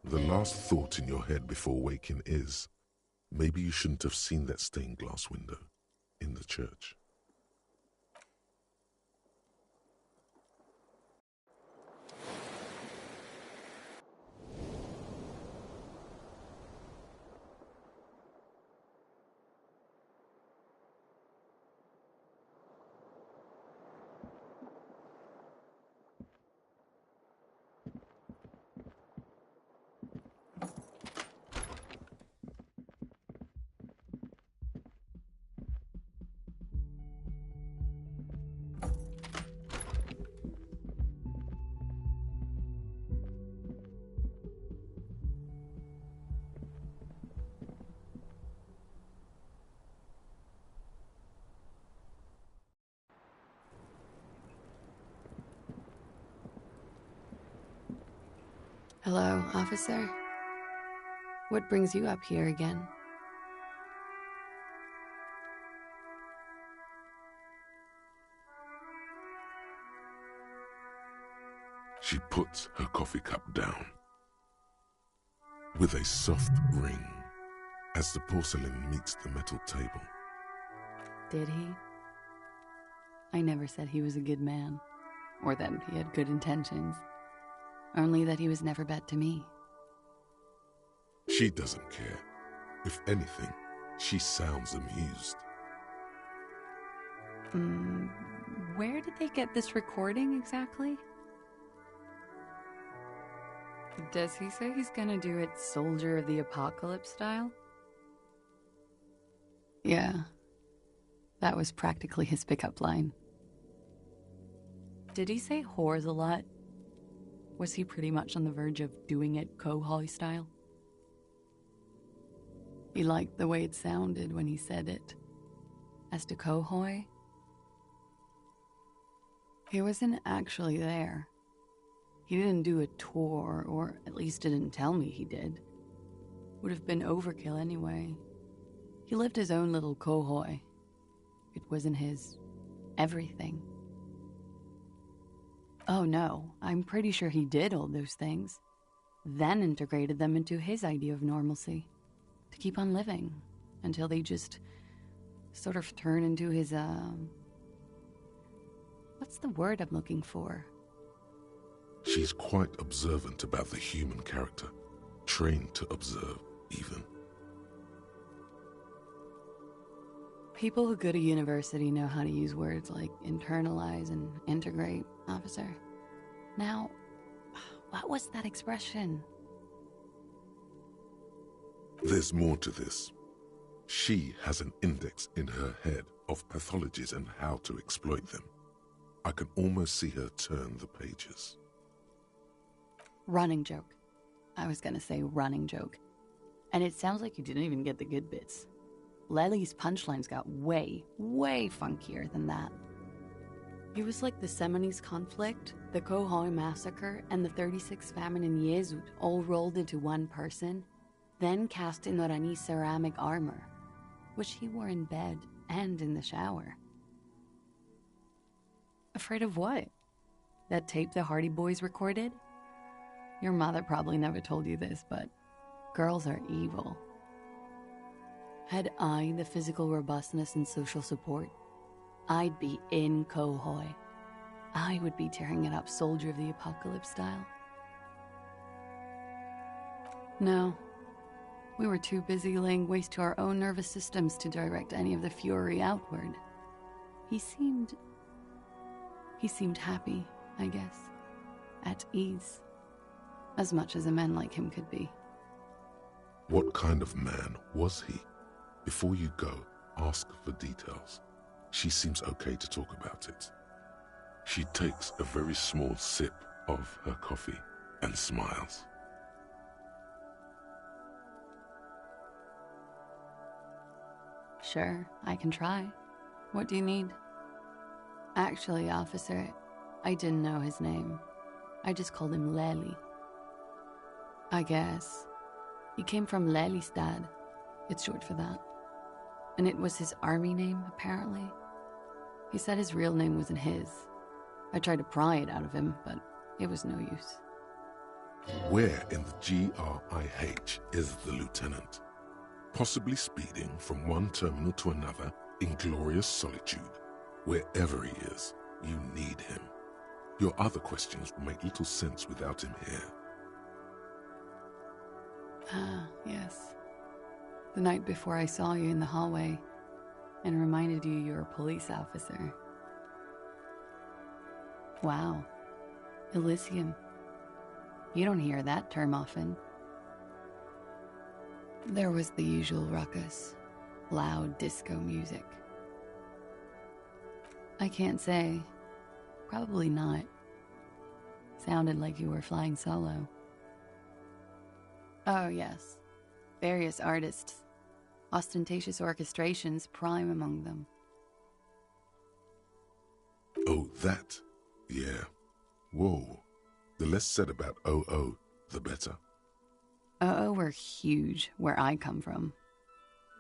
The last thought in your head before waking is, maybe you shouldn't have seen that stained glass window in the church. Hello, officer. What brings you up here again? She puts her coffee cup down. With a soft ring, as the porcelain meets the metal table. Did he? I never said he was a good man, or that he had good intentions. Only that he was never bad to me. She doesn't care. If anything, she sounds amused. Where did they get this recording exactly? Does he say he's gonna do it Soldier of the Apocalypse style? Yeah. That was practically his pickup line. Did he say whores a lot? Was he pretty much on the verge of doing it Kohoi style? He liked the way it sounded when he said it. As to Kohoi, he wasn't actually there. He didn't do a tour, or at least didn't tell me he did. Would have been overkill anyway. He lived his own little Kohoi. It wasn't his everything. Oh no, I'm pretty sure he did all those things, then integrated them into his idea of normalcy, to keep on living, until they just sort of turn into his, what's the word I'm looking for? She's quite observant about the human character, trained to observe, even. People who go to university know how to use words like internalize and integrate, officer. Now, what was that expression? There's more to this. She has an index in her head of pathologies and how to exploit them. I can almost see her turn the pages. Running joke. I was gonna say running joke. And it sounds like you didn't even get the good bits. Lely's punchlines got way, way funkier than that. He was like the Seminoles conflict, the Kohoi massacre, and the 36 famine in Yezud all rolled into one person, then cast in Orani's ceramic armor, which he wore in bed and in the shower. Afraid of what? That tape the Hardy Boys recorded? Your mother probably never told you this, but girls are evil. Had I the physical robustness and social support, I'd be in Kohoi. I would be tearing it up Soldier of the Apocalypse style. No. We were too busy laying waste to our own nervous systems to direct any of the fury outward. He seemed happy, I guess. At ease. As much as a man like him could be. What kind of man was he? Before you go, ask for details. She seems okay to talk about it. She takes a very small sip of her coffee and smiles. Sure, I can try. What do you need? Actually, officer, I didn't know his name. I just called him Lely. I guess. He came from Lelystad. It's short for that. And it was his army name, apparently. He said his real name wasn't his. I tried to pry it out of him, but it was no use. Where in the GRIH is the lieutenant? Possibly speeding from one terminal to another in glorious solitude. Wherever he is, you need him. Your other questions will make little sense without him here. Ah, yes. The night before I saw you in the hallway and reminded you you're a police officer. Wow. Elysium. You don't hear that term often. There was the usual ruckus. Loud disco music. I can't say. Probably not. Sounded like you were flying solo. Oh, yes. Various artists. Ostentatious orchestrations prime among them. Oh, that? Yeah. Whoa. The less said about OO, the better. OO were huge where I come from.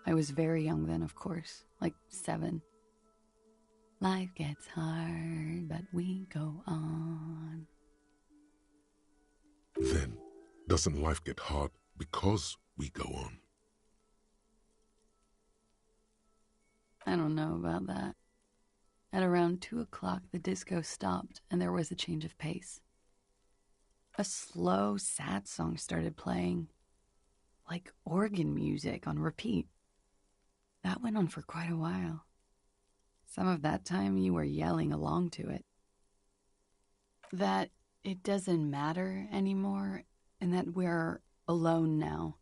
I was very young then, of course. Like 7. Life gets hard, but we go on. Then, doesn't life get hard because we go on? I don't know about that. At around 2 o'clock, the disco stopped and there was a change of pace. A slow, sad song started playing, like organ music on repeat. That went on for quite a while. Some of that time you were yelling along to it. That it doesn't matter anymore and that we're alone now.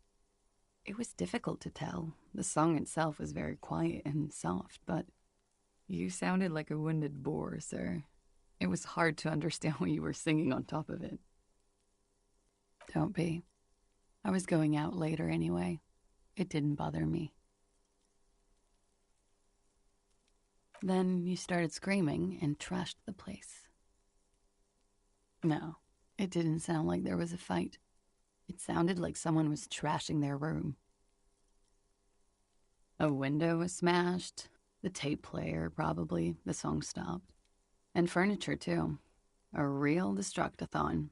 It was difficult to tell. The song itself was very quiet and soft, but you sounded like a wounded boar, sir. It was hard to understand what you were singing on top of it. Don't be. I was going out later anyway. It didn't bother me. Then you started screaming and trashed the place. No, it didn't sound like there was a fight. It sounded like someone was trashing their room. A window was smashed, the tape player probably, the song stopped. And furniture too. A real destructathon.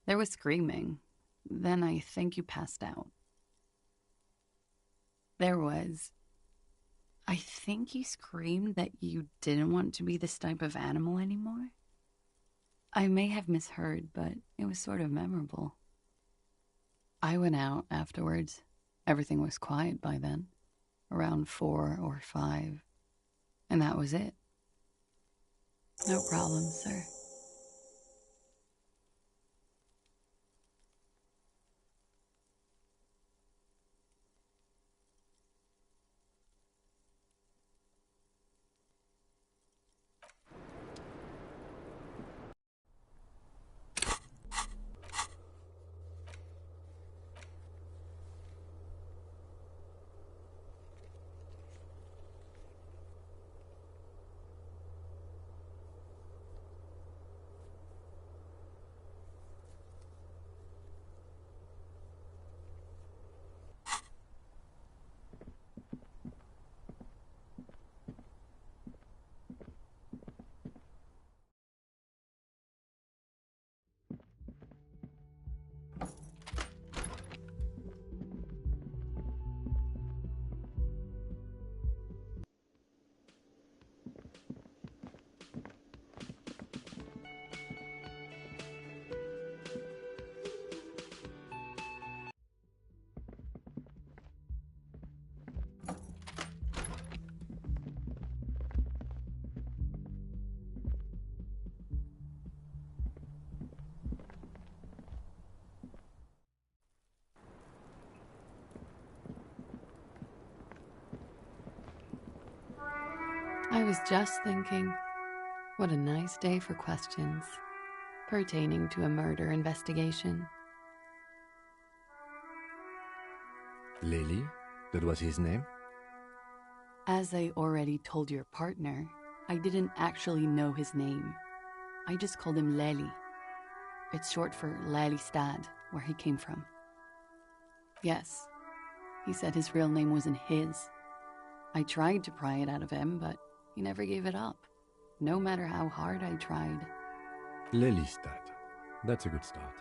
There was screaming. Then I think you passed out. There was. I think you screamed that you didn't want to be this type of animal anymore. I may have misheard, but it was sort of memorable. I went out afterwards. Everything was quiet by then, around 4 or 5, and that was it. No problem, sir. I was just thinking, what a nice day for questions pertaining to a murder investigation. Lely? That was his name? As I already told your partner, I didn't actually know his name. I just called him Lely. It's short for Lelystad, where he came from. Yes, he said his real name wasn't his. I tried to pry it out of him, but he never gave it up, no matter how hard I tried. Lelystad. That's a good start.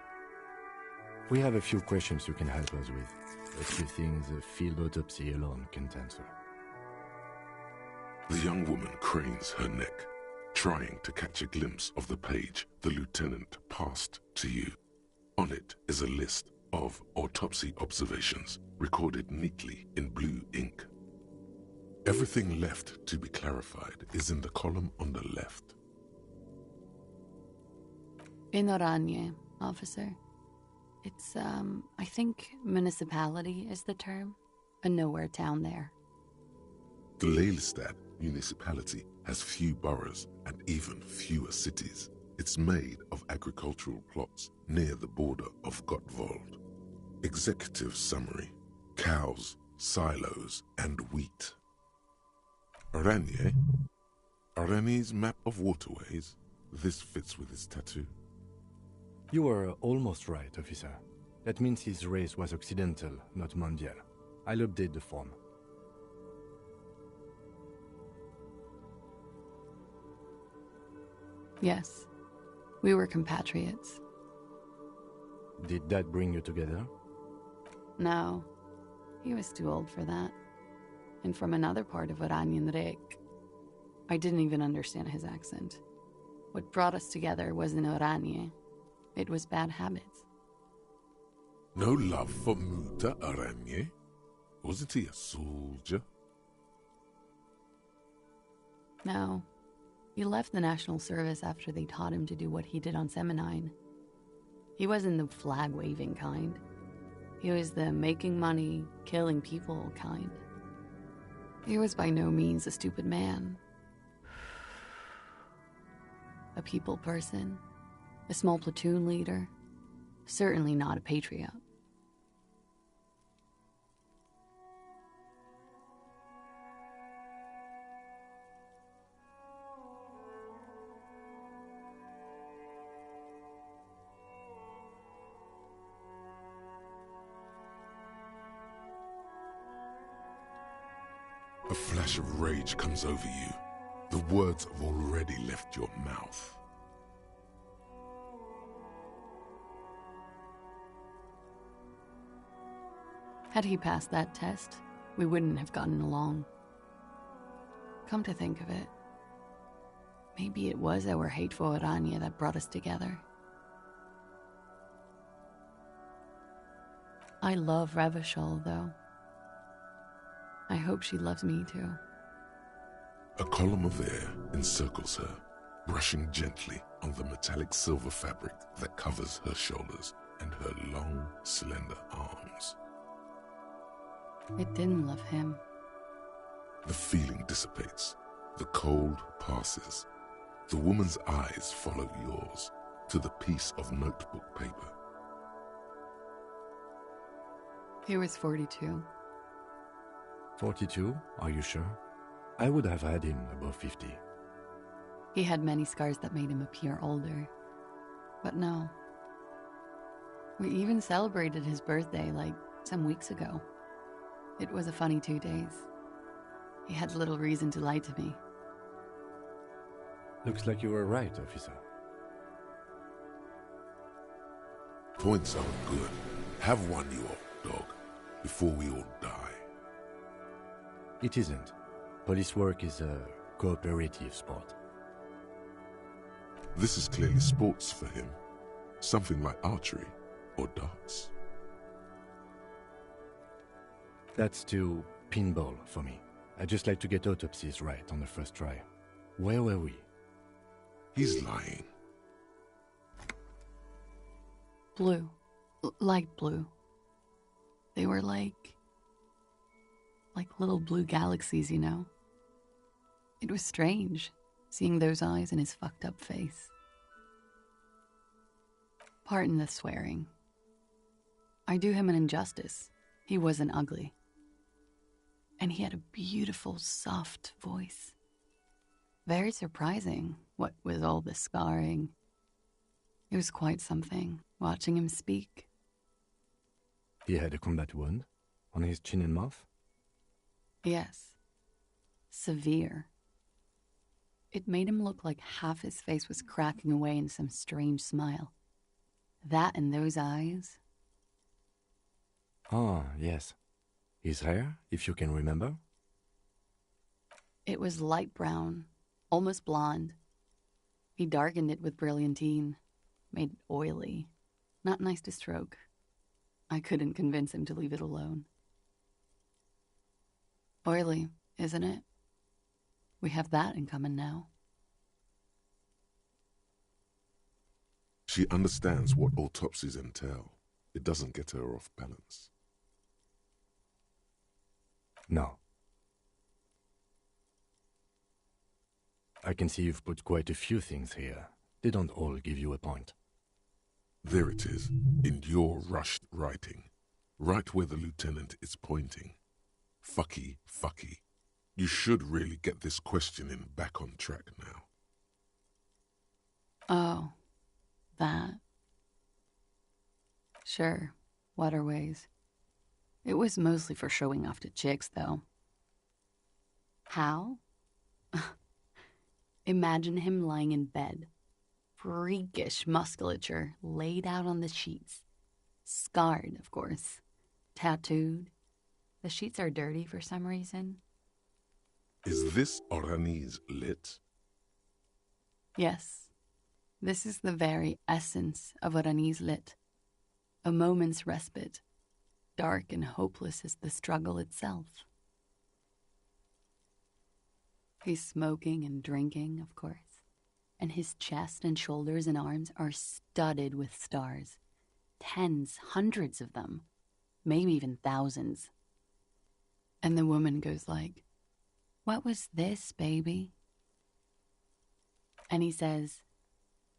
We have a few questions you can help us with. A few things a field autopsy alone can't answer. The young woman cranes her neck, trying to catch a glimpse of the page the lieutenant passed to you. On it is a list of autopsy observations recorded neatly in blue ink. Everything left to be clarified is in the column on the left. In Oranje, officer. It's, I think municipality is the term. A nowhere town there. The Lelystad municipality has few boroughs and even fewer cities. It's made of agricultural plots near the border of Gottwald. Executive summary: cows, silos, and wheat. Oranje? Oranje's map of waterways? This fits with his tattoo. You were almost right, officer. That means his race was occidental, not mondial. I'll update the form. Yes, we were compatriots. Did that bring you together? No, he was too old for that. and from another part of Oranjenrek. I didn't even understand his accent. What brought us together wasn't Oranje. It was bad habits. No love for Muta Oranje? Wasn't he a soldier? No. He left the National Service after they taught him to do what he did on Seminine. He wasn't the flag-waving kind. He was the making money, killing people kind. He was by no means a stupid man. A people person, a small platoon leader, certainly not a patriot. A flash of rage comes over you. The words have already left your mouth. Had he passed that test, we wouldn't have gotten along. Come to think of it, maybe it was our hateful Oranje that brought us together. I love Revachol, though. I hope she loves me, too. A column of air encircles her, brushing gently on the metallic silver fabric that covers her shoulders and her long, slender arms. It didn't love him. The feeling dissipates. The cold passes. The woman's eyes follow yours to the piece of notebook paper. He was 42. 42? Are you sure? I would have had him above 50. He had many scars that made him appear older. But no. We even celebrated his birthday like some weeks ago. It was a funny 2 days. He had little reason to lie to me. Looks like you were right, officer. Points aren't good. Have one, you old dog, before we all die. It isn't. Police work is a cooperative sport. This is clearly sports for him. Something like archery or darts. That's too pinball for me. I just like to get autopsies right on the first try. Where were we? He's lying. Blue. Light blue. They were like little blue galaxies, you know? It was strange, seeing those eyes in his fucked up face. Pardon the swearing. I do him an injustice. He wasn't ugly. And he had a beautiful, soft voice. Very surprising, what with all the scarring. It was quite something, watching him speak. He had a combat wound on his chin and mouth? Yes. Severe. It made him look like half his face was cracking away in some strange smile. That and those eyes. Ah, yes. His hair, if you can remember? It was light brown, almost blonde. He darkened it with brilliantine, made it oily. Not nice to stroke. I couldn't convince him to leave it alone. Oily, isn't it? We have that in common now. She understands what autopsies entail. It doesn't get her off balance. No. I can see you've put quite a few things here. They don't all give you a point. There it is, in your rushed writing. Right where the lieutenant is pointing. Fucky, fucky. You should really get this questioning back on track now. Oh, that. Sure, waterways. It was mostly for showing off to chicks, though. How? Imagine him lying in bed. Freakish musculature laid out on the sheets. Scarred, of course. Tattooed. The sheets are dirty for some reason. Is this Orani's lit? Yes. This is the very essence of Orani's lit. A moment's respite, dark and hopeless as the struggle itself. He's smoking and drinking, of course, and his chest and shoulders and arms are studded with stars. Tens, hundreds of them, maybe even thousands. And the woman goes like, "What was this, baby?" And he says,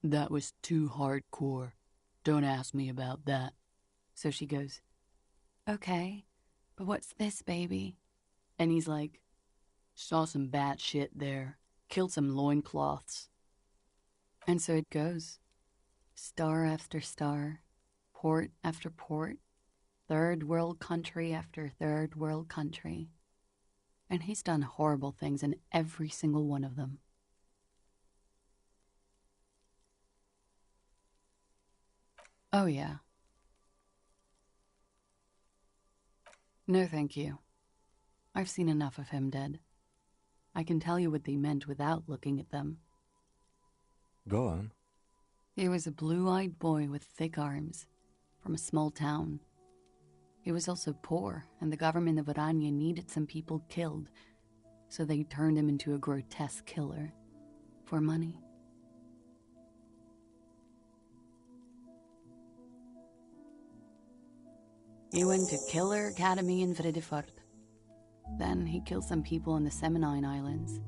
"That was too hardcore. Don't ask me about that." So she goes, "Okay, but what's this, baby?" And he's like, "Saw some bat shit there. Killed some loincloths." And so it goes. Star after star, port after port, third world country after third world country. And he's done horrible things in every single one of them. Oh, yeah. No, thank you. I've seen enough of him dead. I can tell you what they meant without looking at them. Go on. He was a blue-eyed boy with thick arms, from a small town. He was also poor, and the government of Orania needed some people killed, so they turned him into a grotesque killer. For money. He went to Killer Academy in Vredefort. Then he killed some people on the Seminine Islands.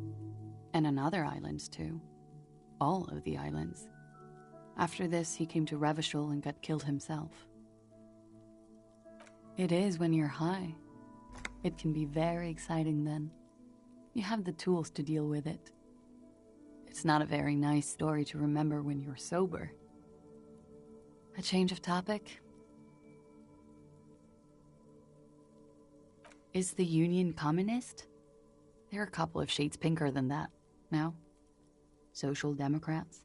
And on other islands, too. All of the islands. After this, he came to Revachol and got killed himself. It is when you're high. It can be very exciting then. You have the tools to deal with it. It's not a very nice story to remember when you're sober. A change of topic? Is the Union communist? They're a couple of shades pinker than that, no? Social Democrats?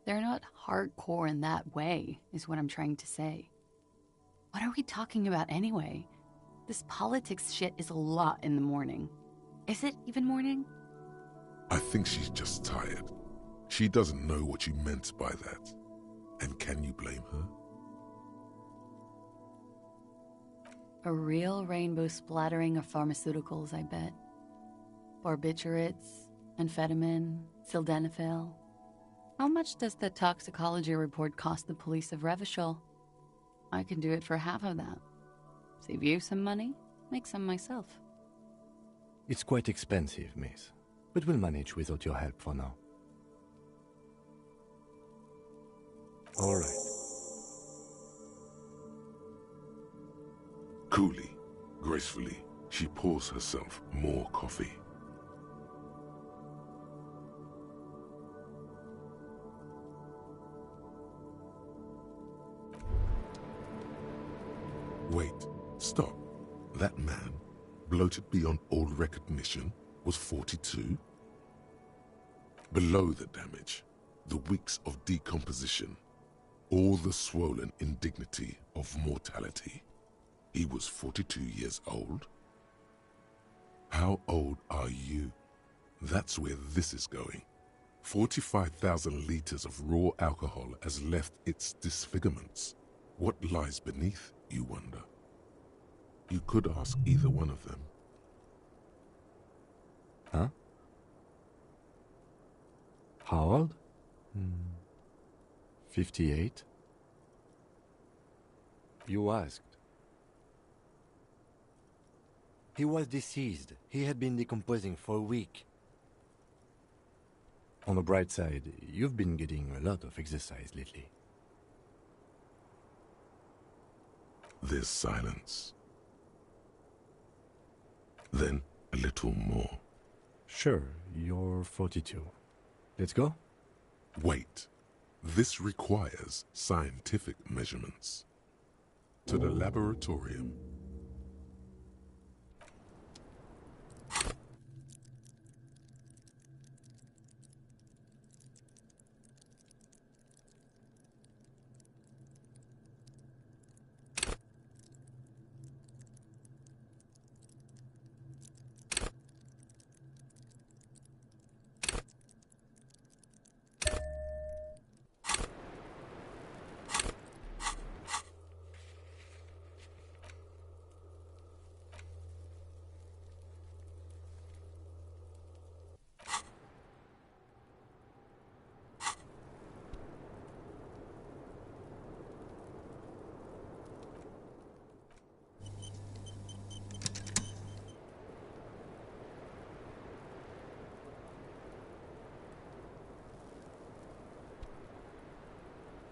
They're not hardcore in that way, is what I'm trying to say. What are we talking about anyway? This politics shit is a lot in the morning. Is it even morning? I think she's just tired. She doesn't know what you meant by that. And can you blame her? A real rainbow splattering of pharmaceuticals, I bet. Barbiturates, amphetamine, sildenafil. How much does the toxicology report cost the police of Revachol? I can do it for half of that. Save you some money, make some myself. It's quite expensive, miss, but we'll manage without your help for now. All right. Coolly, gracefully, she pours herself more coffee. Wait, stop. That man, bloated beyond all recognition, was 42? Below the damage, the weeks of decomposition, all the swollen indignity of mortality. He was 42 years old? How old are you? That's where this is going. 45,000 liters of raw alcohol has left its disfigurements. What lies beneath, you wonder? You could ask either one of them. Huh? How old? 58? You asked. He was deceased. He had been decomposing for a week. On the bright side, you've been getting a lot of exercise lately. There's silence. Then a little more. Sure, you're 42. Let's go? Wait. This requires scientific measurements. To the laboratorium.